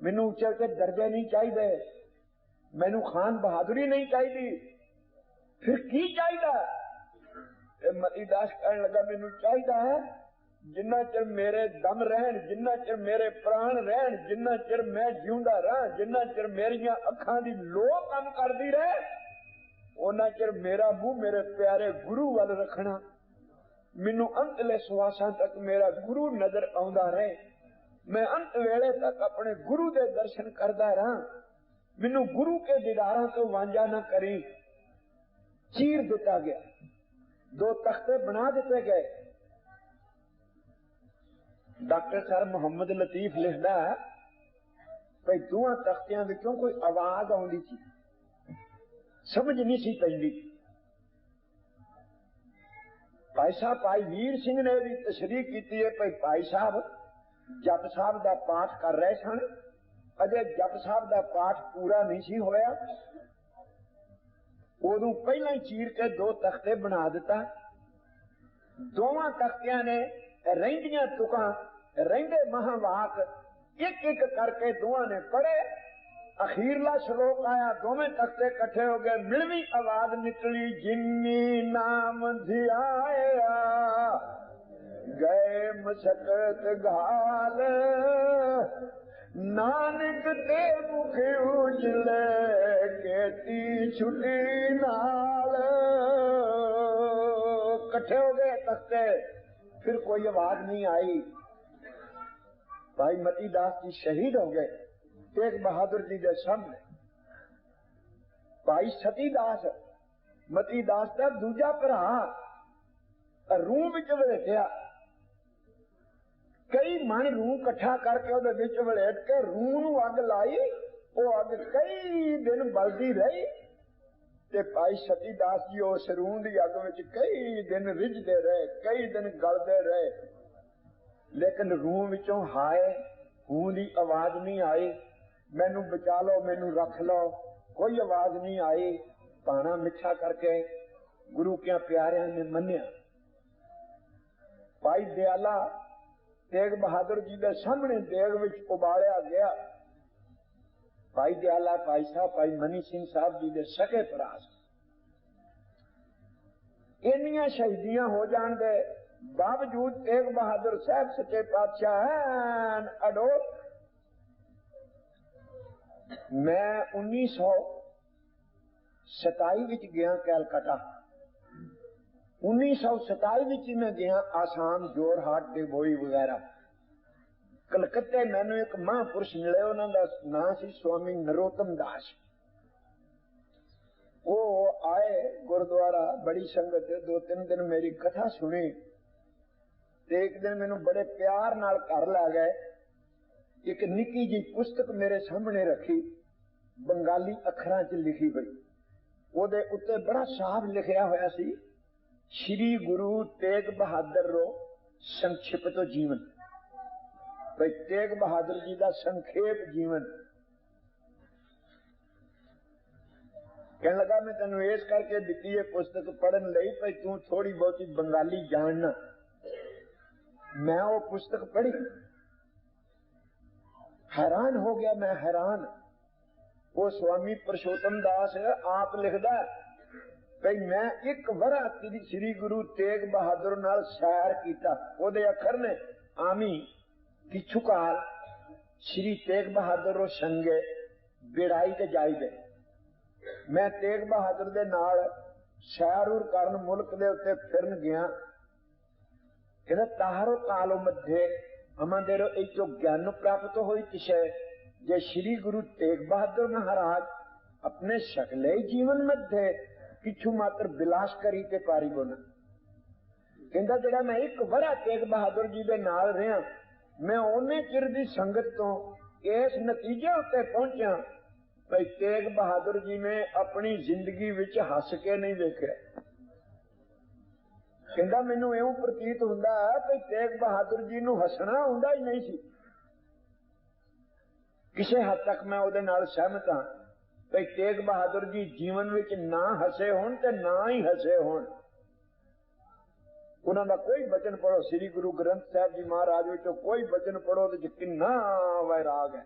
मैनू उच्चे उच्चे दर्जे नहीं चाहिए, मैनू खान बहादुरी नहीं चाहिए, फिर की चाहिए? मतीदास कहने लगा मैनू चाहिए है जिन्ना चिर मेरे दम रहन, जिन्ना चिर मेरे प्राण रहन, जिन्ना चिर मैं जिंदा रहा, जिन्ना चिर मेरिया अखां दी लो काम करती रहे, उन्ना चिर मेरा मुंह मेरे प्यारे गुरु वाल रखना, मैनू अंतले सुआसां तक मेरा गुरु नजर आउंदा रहे, मैं अंत वेले तक अपने गुरु दे दर्शन करदा रहा, मैनू गुरु के दीदारां तो वांझा ना करी। चीर दिता गया, 2 तख्ते बना दिते गए। डॉक्टर सर मोहम्मद लतीफ लिखदा है भाई 2 तख्तियां विचों कोई आवाज आउंदी सी, समझ नहीं सी पैंदी। भाई साहब भाई वीर सिंह ने भी तशरीह की है भाई भाई साहब जप साहब का पाठ कर रहे सन, अजे जप साहब का पाठ पूरा नहीं सी होया, उदों पहला ही चीर के 2 तख्ते बना दिता। दोवां तख्तियां ने रहिंदियां तुकां रहिंदे महावाक एक एक करके दोवां ने पढ़े, अखीरला श्लोक आया, दोवें तख्ते इकट्ठे हो गए, मिलवी आवाज निकली, जिन्नी नाम धियाया गए मशक्कत घाल, नानक ते मुख उजले केती छुटी नाल। इकट्ठे हो गए तख्ते, फिर कोई आवाज नहीं आई। भाई मतीदास जी शहीद हो गए तेग बहादुर जी के सामने। भाई सतीदास मतीदास का दूजा भरा रूह विच वलेटिया, कई मन रूह कट्ठा करके ਉਹਦੇ ਵਿੱਚ ਵਲੇਟ ਕੇ रूह ਨੂੰ ਅੱਗ लाई, ਉਹ ਅੱਗ कई दिन बलदी रही ਤੇ ਭਾਈ ਸਤੀਦਾਸ ਜੀ ਉਸ रूह ਦੀ ਅੱਗ ਵਿੱਚ कई दिन रिझदे रहे, कई दिन गलदे रहे, लेकिन रूह विचों हाय हूं दी आवाज नहीं आई, मैनू बचा लो मैनू रख लो, कोई आवाज नहीं आई। पाना मिठा करके गुरु के प्यारियां ने मन्या। भाई दयाला तेग बहादुर जी के सामने देग विच उबालिया गया। भाई दयाला भाई साहब भाई मनी सिंह साहब जी के सके भरा, इन्नियां शहीदियां हो जान दे बावजूद तेग बहादुर साहब सच्चे पातशाह हैं अडोल। मैं 1927 विच गया कैलकाटा, 1927 विच मैं गया आसाम जोरहाट डिबोई वगैरह। कलकत्ते मैनू एक महापुरुष मिले, उन्होंने नाम सी स्वामी नरोत्तम दास। वो आए गुरुद्वारा, बड़ी संगत, 2-3 दिन मेरी कथा सुनी, एक दिन मैनू बड़े प्यार नाल घर लै गए, एक निकी जी पुस्तक मेरे सामने रखी, बंगाली अखरां च लिखी हुई, ਉਹਦੇ ਉੱਤੇ बड़ा साफ लिखिया होया सी, श्री गुरु तेग बहादुर रो संक्षिप्त जीवन। भाई तेग बहादुर जी का संक्षेप जीवन। कहने लगा मैं तेन इस करके दिती है पुस्तक पढ़न लई भाई तू थोड़ी बहुती बंगाली जानना। मैं वो पुस्तक पढ़ी, हैरान हो गया, मैं हैरान। वो स्वामी पुरुषोत्तम दास आप लिखदा भाई मैं एक वरा श्री गुरु तेग बहादुर नाल सैर कीता। ओदे अखर ने आमी किछुकाल श्री तेग बहादुर रो संगे बिड़ाई ते जाई दे। मैं तेग बहादुर दे नाल सैर करन मुल्क दे उत्ते फिरन गया। कहना तारो कालो मध्य अमादेरो इचो ज्ञान प्राप्त होई तिशे जे श्री गुरु तेग बहादुर महाराज अपने सकले जीवन मध्य किछु मात्र बिलास करी ते पारी बोना। कहंदा जेड़ा मैं एक वरा तेग बहादुर जी दे नाल रहा, मैं ओने चिर दी संगत तो इस नतीजे उत्ते पहुंचा भाई तेग बहादुर जी ने अपनी जिंदगी विच हस के नहीं देखिया। कहंदा मैनू इउं प्रतीत हुंदा भाई तेग बहादुर जी नूं हसना आउंदा ही नहीं सी, किसी हद तक मैं उहदे नाल सहमत हां। भाई तेग बहादुर जी जीवन विच ना हसे होण ते ना ही हसे होण। उन्हां दा कोई वचन पढ़ो, श्री गुरु ग्रंथ साहिब जी महाराज विचों कोई वचन पढ़ो ते किन्ना वैराग है,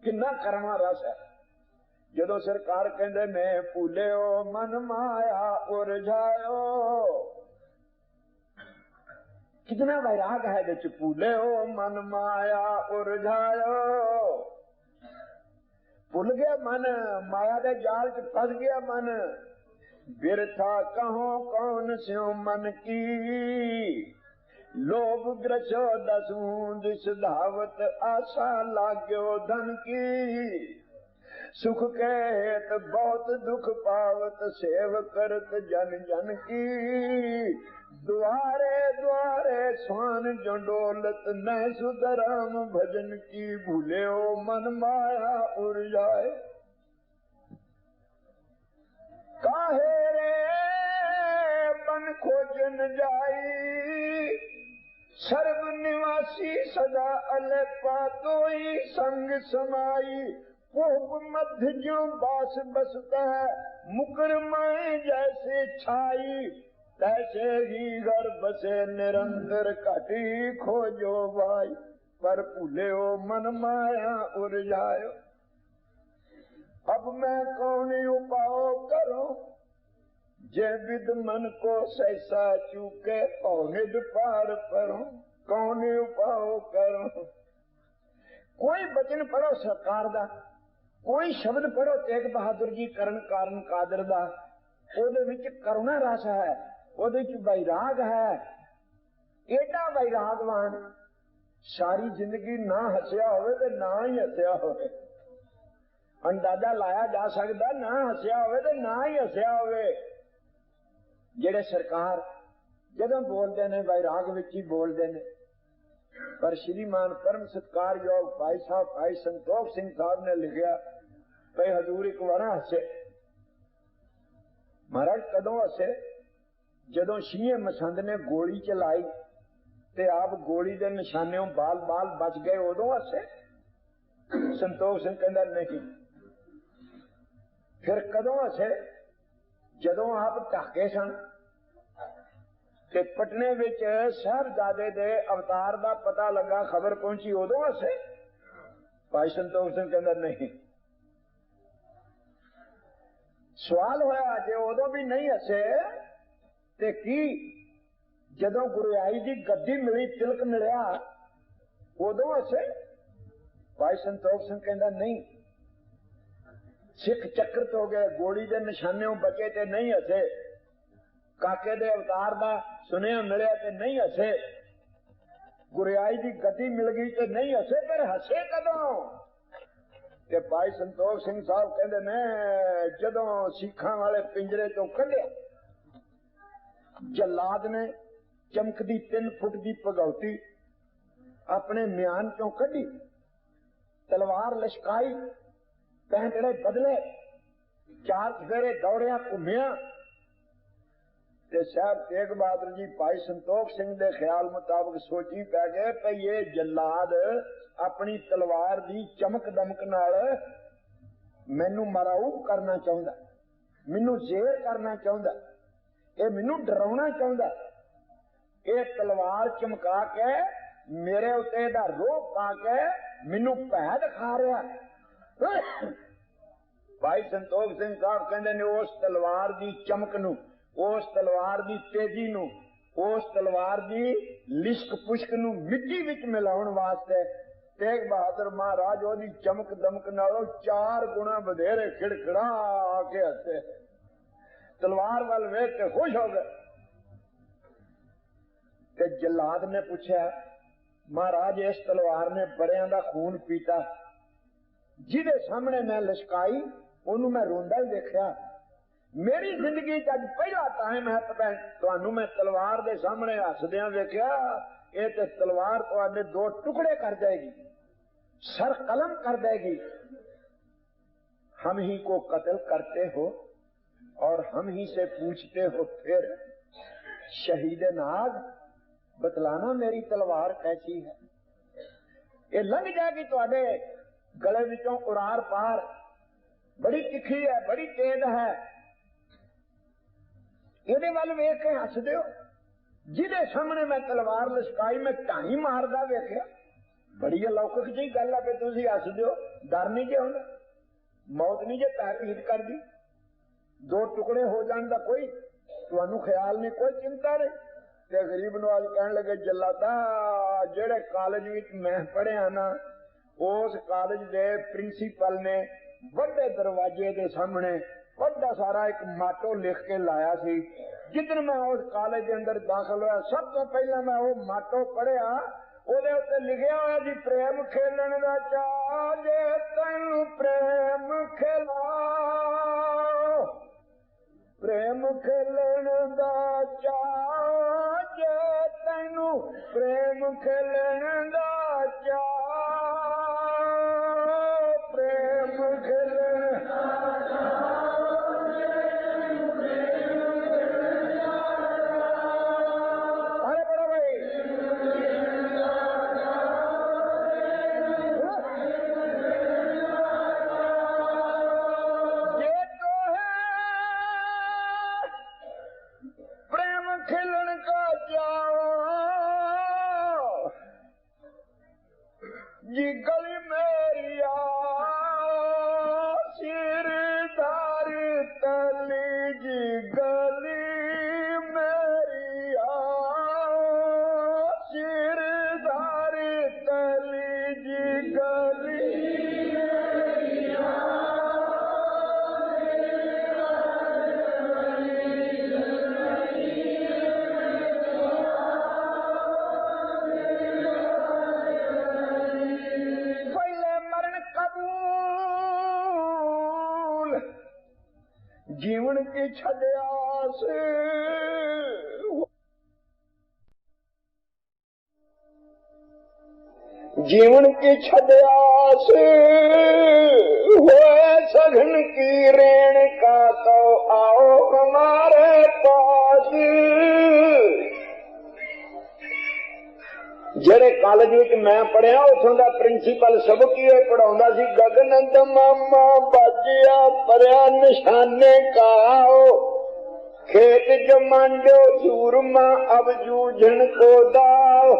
किन्ना करना रस है। जदों सरकार कहंदे ने भूलियो मन माया उरझायो, कितना वैराग है विच। भूलियो मन माया उरझायो, भूल गया मन, माया के जाल च फस गया मन। बिरथा कहो कौन स्यो मन की, लोभ ग्रसो दसूं दिस धावत आशा लाग्यो धन की। सुख के हेत बहुत दुख पावत सेव करत जन जन की। द्वारे द्वारे स्वान जो डोलत न सुधराम भजन की। भूलियो मन माया उरझाए, काहे रे बन खोजन जाई। सर्व निवासी सदा अले पातोई संग समाई। पोप मध्य जो बास बसता है, मुकर माए जैसे छाई। तैसे ही घर बसे निरंतर कटी खोजो भाई। पर भूलियो मन माया उरझायो, अब मैं कौन उपाय करूं। जे विद मन को सहसा चूके पौनिद पार परूं। कौन उपाय करूं। कोई वचन पढ़ो सरकार दा, कोई शब्द पढ़ो तेग बहादुर जी करण कारण कादर दा, ओदे विच करुणा रस है, ओदे विच वैराग है। एडा वैरागवान सारी जिंदगी ना हसिया होवे ते ना ही हसिया होवे। अंदाजा लाया जा सकता, ना हसिया होवे ते ना ही हसिया होवे। जेड़े सरकार जदों बोलते ने वैराग विच ही बोलते ने। पर श्रीमान परम सत्कारयोग भाई साहब भाई संतोख सिंह साहब ने लिखा, भाई हजूर एक बार हसे। महाराज कदों हसे, जदों शीहे मसंद ने गोली चलाई ते आप गोली के निशानियों बाल बाल बच गए, उदों हसे। संतोख सिंह कहता नहीं। फिर कदों हसे, जदों आप ढाके सन ते पटने विच साहबजादे दे अवतार का पता लगा, खबर पहुंची, उदों हसे। भाई संतोख सिंह कहता नहीं। सवाल होया जे उदों भी नहीं हसे ते की जदों गुरुआई की गद्दी मिली, तिलक मिलिया, उदों हसे। भाई संतोख सिंह कहता नहीं। सिख चक्कर हो गए, गोली के निशानियों बचे ते नहीं हसे। काके दे अवतार का सुनिया मिलिया ते नहीं हसे। गुरुआई की गद्दी मिल गई ते नहीं हसे। पर हसे कदों? ते भाई संतोख सिंह साहब कहते ने जदों सिखां वाले पिंजरे चों कढिया, जलाद ने चमकदी 3 फुट की भगौती अपने म्यान चों कढी, तलवार लश्काई, पैंतड़े बदले, 4 चफेरे दौड़िया घूमिया ते साहब तेग बहादुर जी भाई संतोख सिंह के ख्याल मुताबिक सोची पै गए कि ये जलाद अपनी तलवार की चमक दमक नाल मैनू मराऊब करना चाहता, मैनू जेर करना चाहता, ये मैनू डराउना चाहता। ये तलवार चमका के मेरे उत्ते दा रोह पा के मैनू भै दिखा रहा। भाई संतोख सिंह साहब कहते ने उस तलवार की चमक नू, उस तलवार की तेजी नू, उस तलवार की लिश्क पुश्क नू मिट्टी विच मिलाउण वास्ते तेग बहादुर महाराज ओदी चमक दमक नालों 4 गुणा वधेरे खिड़खिड़ा के हसे। तलवार वाल वेख के खुश हो गए। ते जलाद ने पूछा, महाराज इस तलवार ने बड़ियां दा खून पीता, जिदे सामने मैं लश्काई ओनू मैं रोंदा ही देखा। मेरी जिंदगी अज पहला टाइम है तुहानू मैं तलवार दे सामने हसदिया वेख्या। ये ते तलवार तुहाडे 2 टुकड़े कर देगी, सर कलम कर देगी। हम ही को कत्ल करते हो और हम ही से पूछते हो फिर शहीद नाग बतलाना मेरी तलवार कैसी है। ये लंघ जाएगी तुहाडे गले विचों उरार पार, बड़ी तिखी है, बड़ी तेज है। ਇਹਦੇ ਵੱਲ ਵੇਖ ਕੇ ਹੱਸਦੇ ਹੋ। ਜਿਹਦੇ ਸਾਹਮਣੇ ਮੈਂ ਤਲਵਾਰ ਲਸ਼ਕਾਈ ਮੈਂ ਢਾਈ ਮਾਰਦਾ ਵੇਖਿਆ। ਬੜੀ ਅਲੌਕਿਕ ਜਿਹੀ ਗੱਲ ਹੈ ਕਿ ਤੁਸੀਂ ਹੱਸਦੇ ਹੋ। ਡਰ ਨਹੀਂ ਜੇ ਹੁੰਦਾ, ਮੌਤ ਨਹੀਂ ਜੇ ਤਹਿਦੀਦ ਕਰਦੀ, ਦੋ ਟੁਕੜੇ ਹੋ ਜਾਣ ਦਾ ਕੋਈ ਤੁਹਾਨੂੰ ਖਿਆਲ ਨਹੀਂ, ਕੋਈ ਚਿੰਤਾ ਨਹੀਂ। ਤੇ ਗਰੀਬ ਨਵਾਜ਼ ਕਹਿਣ ਲੱਗੇ ਜੱਲਾਦਾ ਜਿਹੜੇ ਕਾਲਜ ਵਿੱਚ ਮੈਂ ਪੜ੍ਹਿਆ ਨਾ, ਉਸ ਕਾਲਜ ਦੇ ਪ੍ਰਿੰਸੀਪਲ ਨੇ ਵੱਡੇ ਦਰਵਾਜ਼ੇ ਦੇ ਸਾਹਮਣੇ ਵੱਡਾ ਸਾਰਾ ਇੱਕ ਮਾਟੋ ਲਿਖ ਕੇ ਲਾਇਆ ਸੀ। ਜਿੱਦਣ ਮੈਂ ਉਸ ਕਾਲਜ ਦੇ ਅੰਦਰ ਦਾਖਲ ਹੋਇਆ ਸਭ ਤੋਂ ਪਹਿਲਾਂ ਮੈਂ ਉਹ ਮਾਟੋ ਪੜ੍ਹਿਆ। ਉਹਦੇ ਉੱਤੇ ਲਿਖਿਆ ਹੋਇਆ ਸੀ ਪ੍ਰੇਮ ਖੇਲਣ ਦਾ ਚਾਅ ਜੇ ਤੈਨੂੰ ਪ੍ਰੇਮ ਖਿਲਾਓ, ਪ੍ਰੇਮ ਖੇਲਣ ਦਾ ਚਾਅ ਜੇ ਤੈਨੂੰ ਪ੍ਰੇਮ ਖੇਲਣ ਦਾ ਚਾਅ, ਪ੍ਰੇਮ ਖੇਲਣ ਦਾ जी गली मेरी सिरदार तली, जी गली मेरी सिरदार तली, जी गली जीवन की छड्यास, जीवन की छड्यास हुए सघन की रेण का तो आओ हमारे पास। ਜਿਹੜੇ ਕਾਲਜ ਵਿੱਚ ਮੈਂ ਪੜਿਆ ਉਥੋਂ ਦਾ ਪ੍ਰਿੰਸੀਪਲ ਸਬਕ ਹੀ ਪੜਾਉਂਦਾ ਸੀ, ਗਗਨ ਦਮਾਮਾ ਬਾਜਿਆ ਪਰਿਆ ਨਿਸ਼ਾਨੇ ਕਾਓ, ਖੇਤ ਜਮਾਂਡੋ ਸੂਰਮਾ ਅਬ ਜੂਝਣ ਕੋ ਦਾਓ।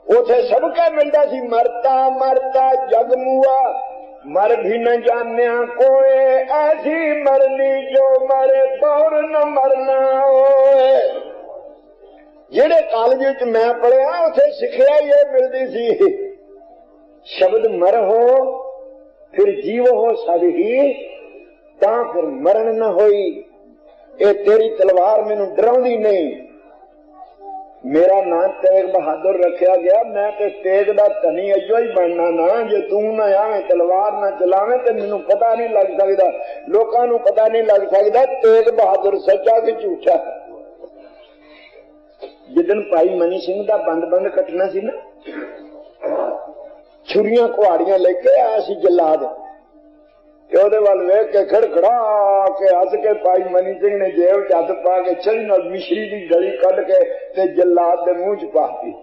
ਉਥੇ ਸਬਕ ਮਿਲਦਾ ਸੀ ਮਰਤਾ ਮਰਤਾ ਜਗ ਮੁਆ, ਮਰ ਵੀ ਨ ਜਾਣਿਆ ਕੋਏ, ਐਸੀ ਮਰਨੀ ਜੋ ਮਰੇ ਬੌਰ ਨ ਮਰਨਾ ਹੋਏ। ਜਿਹੜੇ ਕਾਲਜ ਵਿੱਚ ਮੈਂ ਪੜਿਆ ਉਥੇ ਸਿੱਖਿਆ ਹੀ ਇਹ ਮਿਲਦੀ ਸੀ, ਸ਼ਬਦ ਮਰ ਹੋ ਫਿਰ ਜੀਵ ਹੋ ਸਭ ਹੀ, ਤਾਂ ਫਿਰ ਮਰਨ ਨਾ ਹੋਈ। ਇਹ ਤੇਰੀ ਤਲਵਾਰ ਮੈਨੂੰ ਡਰਾਉਂਦੀ ਨਹੀਂ। ਮੇਰਾ ਨਾਂ ਤੇਗ ਬਹਾਦਰ ਰੱਖਿਆ ਗਿਆ, ਮੈਂ ਤੇ ਤੇਗ ਦਾ ਧਨੀ ਅਜੋ ਹੀ ਬਣਨਾ ਨਾ। ਜੇ ਤੂੰ ਨਾ ਆਵੇਂ ਤਲਵਾਰ ਨਾ ਚਲਾਵੇਂ ਤੇ ਮੈਨੂੰ ਪਤਾ ਨਹੀਂ ਲੱਗ ਸਕਦਾ, ਲੋਕਾਂ ਨੂੰ ਪਤਾ ਨਹੀਂ ਲੱਗ ਸਕਦਾ ਤੇਗ ਬਹਾਦਰ ਸੱਚਾ ਕਿ ਝੂਠਾ। ਜਿੱਦਣ ਭਾਈ ਮਨੀ ਸਿੰਘ ਦਾ ਬੰਦ ਕੱਟਣਾ ਸੀ ਨਾ, ਛੁਰੀਆਂ ਕੁਹਾੜੀਆਂ ਲੈ ਕੇ ਆਇਆ ਸੀ ਜਲਾਦ, ਤੇ ਉਹਦੇ ਵੱਲ ਵੇਖ ਕੇ ਖੜਖੜਾ ਕੇ ਹੱਸ ਕੇ ਭਾਈ ਮਨੀ ਸਿੰਘ ਨੇ ਜੇਬ ਚ ਹੱਥ ਪਾ ਕੇ ਛੜੀ ਨਾਲ ਮਿਸ਼ਰੀ ਦੀ ਗਲੀ ਕੱਢ ਕੇ ਤੇ ਜਲਾਦ ਦੇ ਮੂੰਹ ਚ ਪਾਤੀ।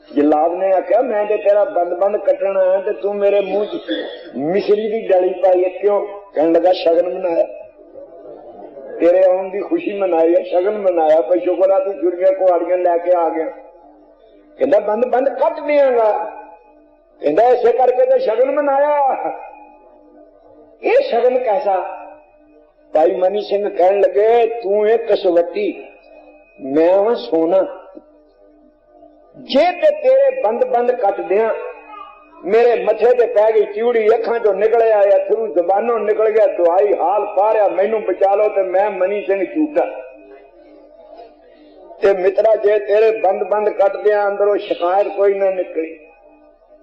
ਜਲਾਦ ਨੇ ਆਖਿਆ ਮੈਂ ਤੇ ਤੇਰਾ ਬੰਦ ਕੱਟਣਾ ਹੈ ਤੇ ਤੂੰ ਮੇਰੇ ਮੂੰਹ ਚ ਮਿਸ਼ਰੀ ਦੀ ਗਲੀ ਪਾਈ ਕਿਉਂ? ਕਹਿਣ ਲੱਗਾ ਸ਼ਗਨ ਮਨਾਇਆ, तेरे आने की खुशी मनाई है, शगन मनाया, पर शुक्र है तू छुरियां कुहाड़ियां लैके आ गया। कहता बंद कट दियांगा, कहता ऐसे करके तो शगन मनाया। ये शगन कैसा? भाई मनी सिंह कहने लगे तू है कसवटी, मैं वा सोना, जे ते तेरे बंद कट दिया, मेरे मथे ते पै गई चिवड़ी, अखां चो निकल आया थरू, जबानों निकल गया दुआई, हाल पारिया मैनू बचा लो ते मैं मनी सिंह झूठा। ते मित्रा जे तेरे बंद कट दिया, अंदरों शिकायत कोई ना निकली,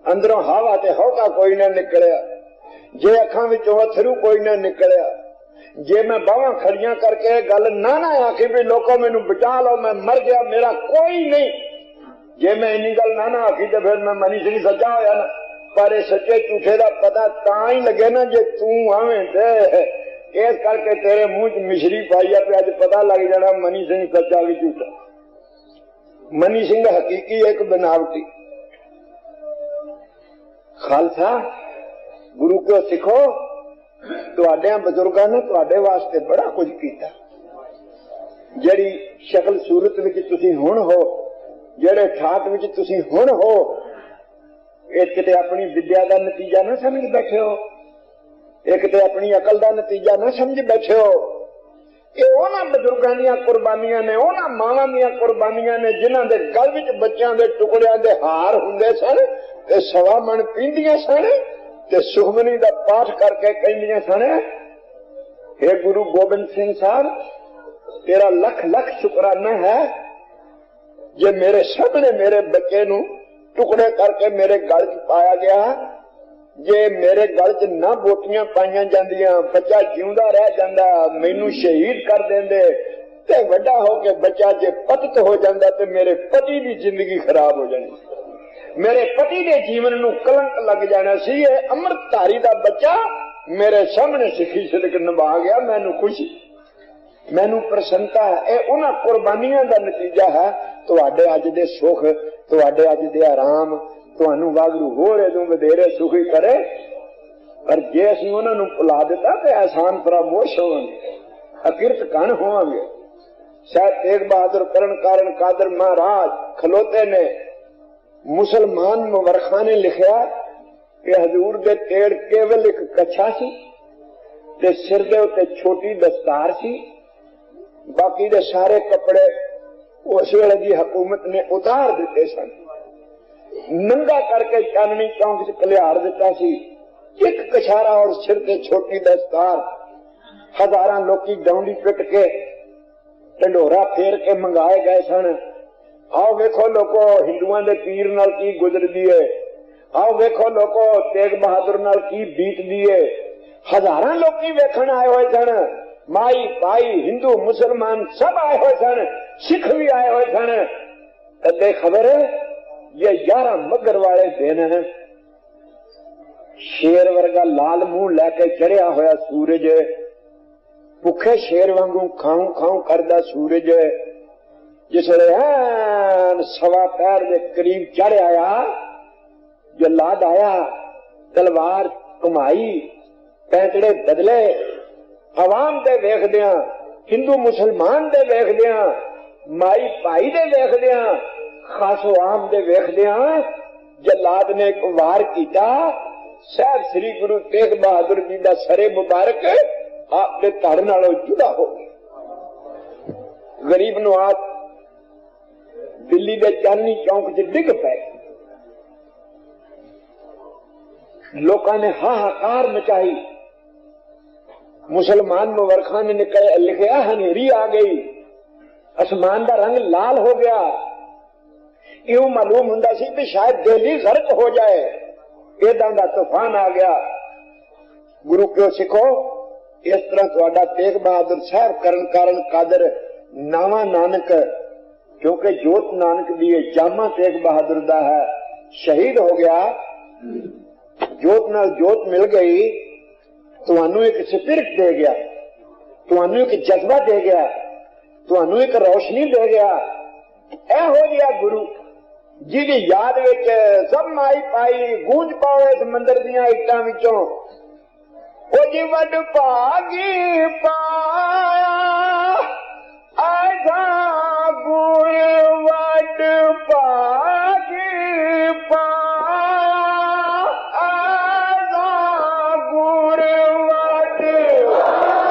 अंदरों हवा ते हौका कोई ना निकलिया, जे अखां विचों अथरू कोई ना निकलिया, जे मैं बावां खड़ियां करके गल ना आखी भी लोगों मैनू बचा लो मैं मर गया, मेरा कोई नहीं, जे मैं इन्नी गल ना आखी तो फिर मैं मनी सिंह सच्चा होया ना। पर सच्चे झूठे का पता तां ही लगे ना जे तू आवें ते, इस करके तेरे मुंह च मिश्री पाई है, अज पता लग जाना मनी सिंह सच्चा भी झूठा। मनी सिंह हकीकी एक बनावटी। खालसा गुरु को सिखो, तुहाडे बजुर्गां ने तुहाडे वास्ते बड़ा कुछ कीता। जिहड़ी शक्ल सूरत विच तुसीं हुण हो, जिहड़े ठाट विच तुसीं हुण हो, ਇਹ ਕਿਤੇ ਆਪਣੀ ਵਿਦਿਆ ਦਾ ਨਤੀਜਾ ਨਾ ਸਮਝ ਬੈਠੇ ਹੋ, ਇਹ ਕਿਤੇ ਆਪਣੀ ਅਕਲ ਦਾ ਨਤੀਜਾ ਨਾ ਸਮਝ ਬੈਠੇ ਹੋ। ਇਹ ਉਹਨਾਂ ਬਜ਼ੁਰਗਾਂ ਦੀਆਂ ਕੁਰਬਾਨੀਆਂ ਨੇ, ਉਹਨਾਂ ਮਾਵਾਂ ਦੀਆਂ ਕੁਰਬਾਨੀਆਂ ਨੇ ਜਿਨ੍ਹਾਂ ਦੇ ਗਲ ਵਿੱਚ ਬੱਚਿਆਂ ਦੇ ਟੁਕੜਿਆਂ ਦੇ ਹਾਰ ਹੁੰਦੇ ਸਨ ਤੇ ਸਵਾ ਮਣ ਪੀਂਦੀਆਂ ਸਨ ਤੇ ਸੁਖਮਨੀ ਦਾ ਪਾਠ ਕਰਕੇ ਕਹਿੰਦੀਆਂ ਸਨ, हे गुरु गोबिंद सिंह साहब, तेरा लख लख शुकराना है जे मेरे सामने मेरे बच्चे नू टुकड़े करके मेरे गल च पाया गया। जे मेरे गल च ना बोटियां पाइया जांदियां, बच्चा जिउंदा रह जांदा, मैनू शहीद कर देंदे ते वड्डा हो के बच्चा जे पतित हो जांदा ते मेरे पति दी जिंदगी खराब हो जानी, मेरे पति दे जीवन नू कलंक लग जाना सी। ये अमृतधारी दा बच्चा मेरे सामने सिखी सिदक निभा गया, मैनू खुशी, मैनू प्रसन्नता है। यह उन्हां कुर्बानियां दा नतीजा है। तुहाडे अज दे सुख, तुहाडे अज दे आराम, तुहानू वागरू होर इदों वधेरे सुखी करे। पर जे असीं उन्हां नू भुला दिता ते एहसान फरामोश होवांगे, अकिरत कण होवांगे। शायद तेग बहादुर करण कारण कादर महाराज खलोते ने, मुसलमान मुवरखा ने लिखिया कि हजूर दे तेड़ केवल एक कच्छा सी ते सिर दे उत्ते छोटी दस्तार सी, बाकी दे सारे कपड़े उस वेले दी हुकूमत ने उतार दिते सन, नंगा करके चांदनी चौक च कलियार दिता सी। एक कछारा और सिर ते छोटी दस्तार, हजारां लोकी डौंडी पिट के ढंडोरा फेर के मंगाए गए सन। आओ वेखो लोको हिंदुआं दे पीर नाल की गुजरदी है, आओ वेखो लोको तेग बहादुर नाल की बीतदी है। हजारां लोकी वेखण आए हुए सन, माई भाई हिंदू मुसलमान सब आए हुए सन, सिख भी आए हुए सन। ते खबर है ये 11 मगर वाले दिन है, शेर वर्गा लाल मुंह लैके चढ़िया होया सूरज, भुखे शेर वांगू खाऊं खाऊं करदा सूरज, जिसले सवा पैर के करीब चढ़ आया, जल्लाद आया, तलवार घुमाई, पैंतड़े बदले, अवाम दे वेखदिया, हिंदू मुसलमान दे वेखदिया, माई भाई दे वेखदिया, खासो आम दे वेखदिया, जल्लाद ने एक वार किया। साहब श्री गुरु तेग बहादुर जी का सरे मुबारक आपके धड़ नालों जुदा हो गया। गरीब नवाज दिल्ली के चांदनी चौक च डिग पे, लोगों ने हाहाकार मचाई। मुसलमान मुवरखा ने लिखा हनेरी आ गई, आसमान का रंग लाल हो गया। यूं मालूम हुंदा सी कि शायद दिल्ली गर्क हो जाए, इदां दा तूफान आ गया। गुरु क्यों सिखो, इस तरह तुहाडा तेग बहादुर साहब करण कारण कादर नावा नानक, क्योंकि जोत नानक दी जामा तेग बहादुर दा है, शहीद हो गया। जोत नाल जोत मिल गई, तुहानू एक स्पिरिट दे गया, तुहानू एक जज्बा दे गया, तुहानू एक रोशनी दे गया। एहो जिहा गुरु जिहदी याद विच सब माई पाई गूंज पावे इस मंदिर दीयां इट्टां विचों, ओ जी वड भागी पाया ऐसा गुरु वड भागी पाया ऐसा गुरु वड भागी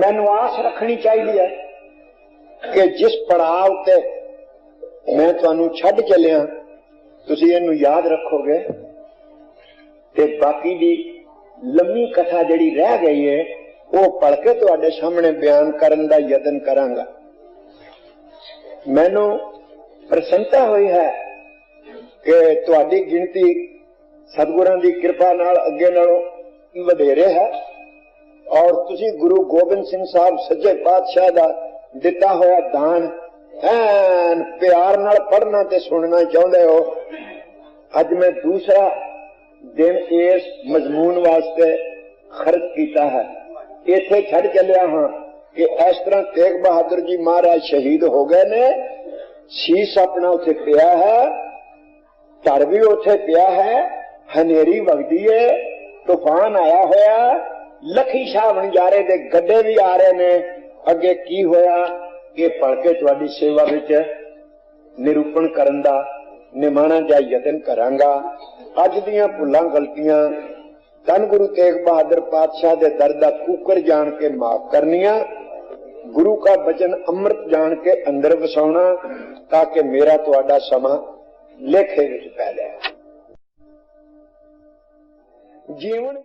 मैनू आस रखनी चाहिए कि जिस पड़ाव ते मैं तुहानू छड्ड चलिया तुसीं इहनू याद रखोगे ते बाकी दी लम्मी कथा जिहड़ी रह गई है वो पढ़ के तुहाडे सामने बयान करन दा यतन करांगा। मैनू प्रसन्नता हुई है कि तुहाडी गिनती सतगुरां दी कृपा नाल अगे नालों वधेरे है और तुसी गुरु गोबिंद सिंह साहब सच्चे पातशाह दा दिता होया दान प्यार नाल पढ़ना ते सुनना चाहते हो। अज मैं दूसरा दिन इस मजमून वास्ते खर्च किया है। इथे छड़ चलिया हाँ कि इस तरह तेग बहादुर जी महाराज शहीद हो गए ने, शीश अपना उथे पिया है, धड़ भी उथे पिया है, हनेरी वगदी है, तूफान आया होया, लखी शाह वणजारे दे गड्डे भी आ रहे ने। अगे की होया ये पढ़ के तुहाडी सेवा विच निरूपण करन दा निमाणा जा यतन करांगा। अज दीयां भुलां गलतियां धन गुरु तेग बहादुर पातशाह दे दर दा कूकर जान के माफ करनिया, गुरु का वचन अमृत जान के अंदर वसाउणा, ताकि मेरा तुहाडा समा लेखे विच पै जाए। जीवन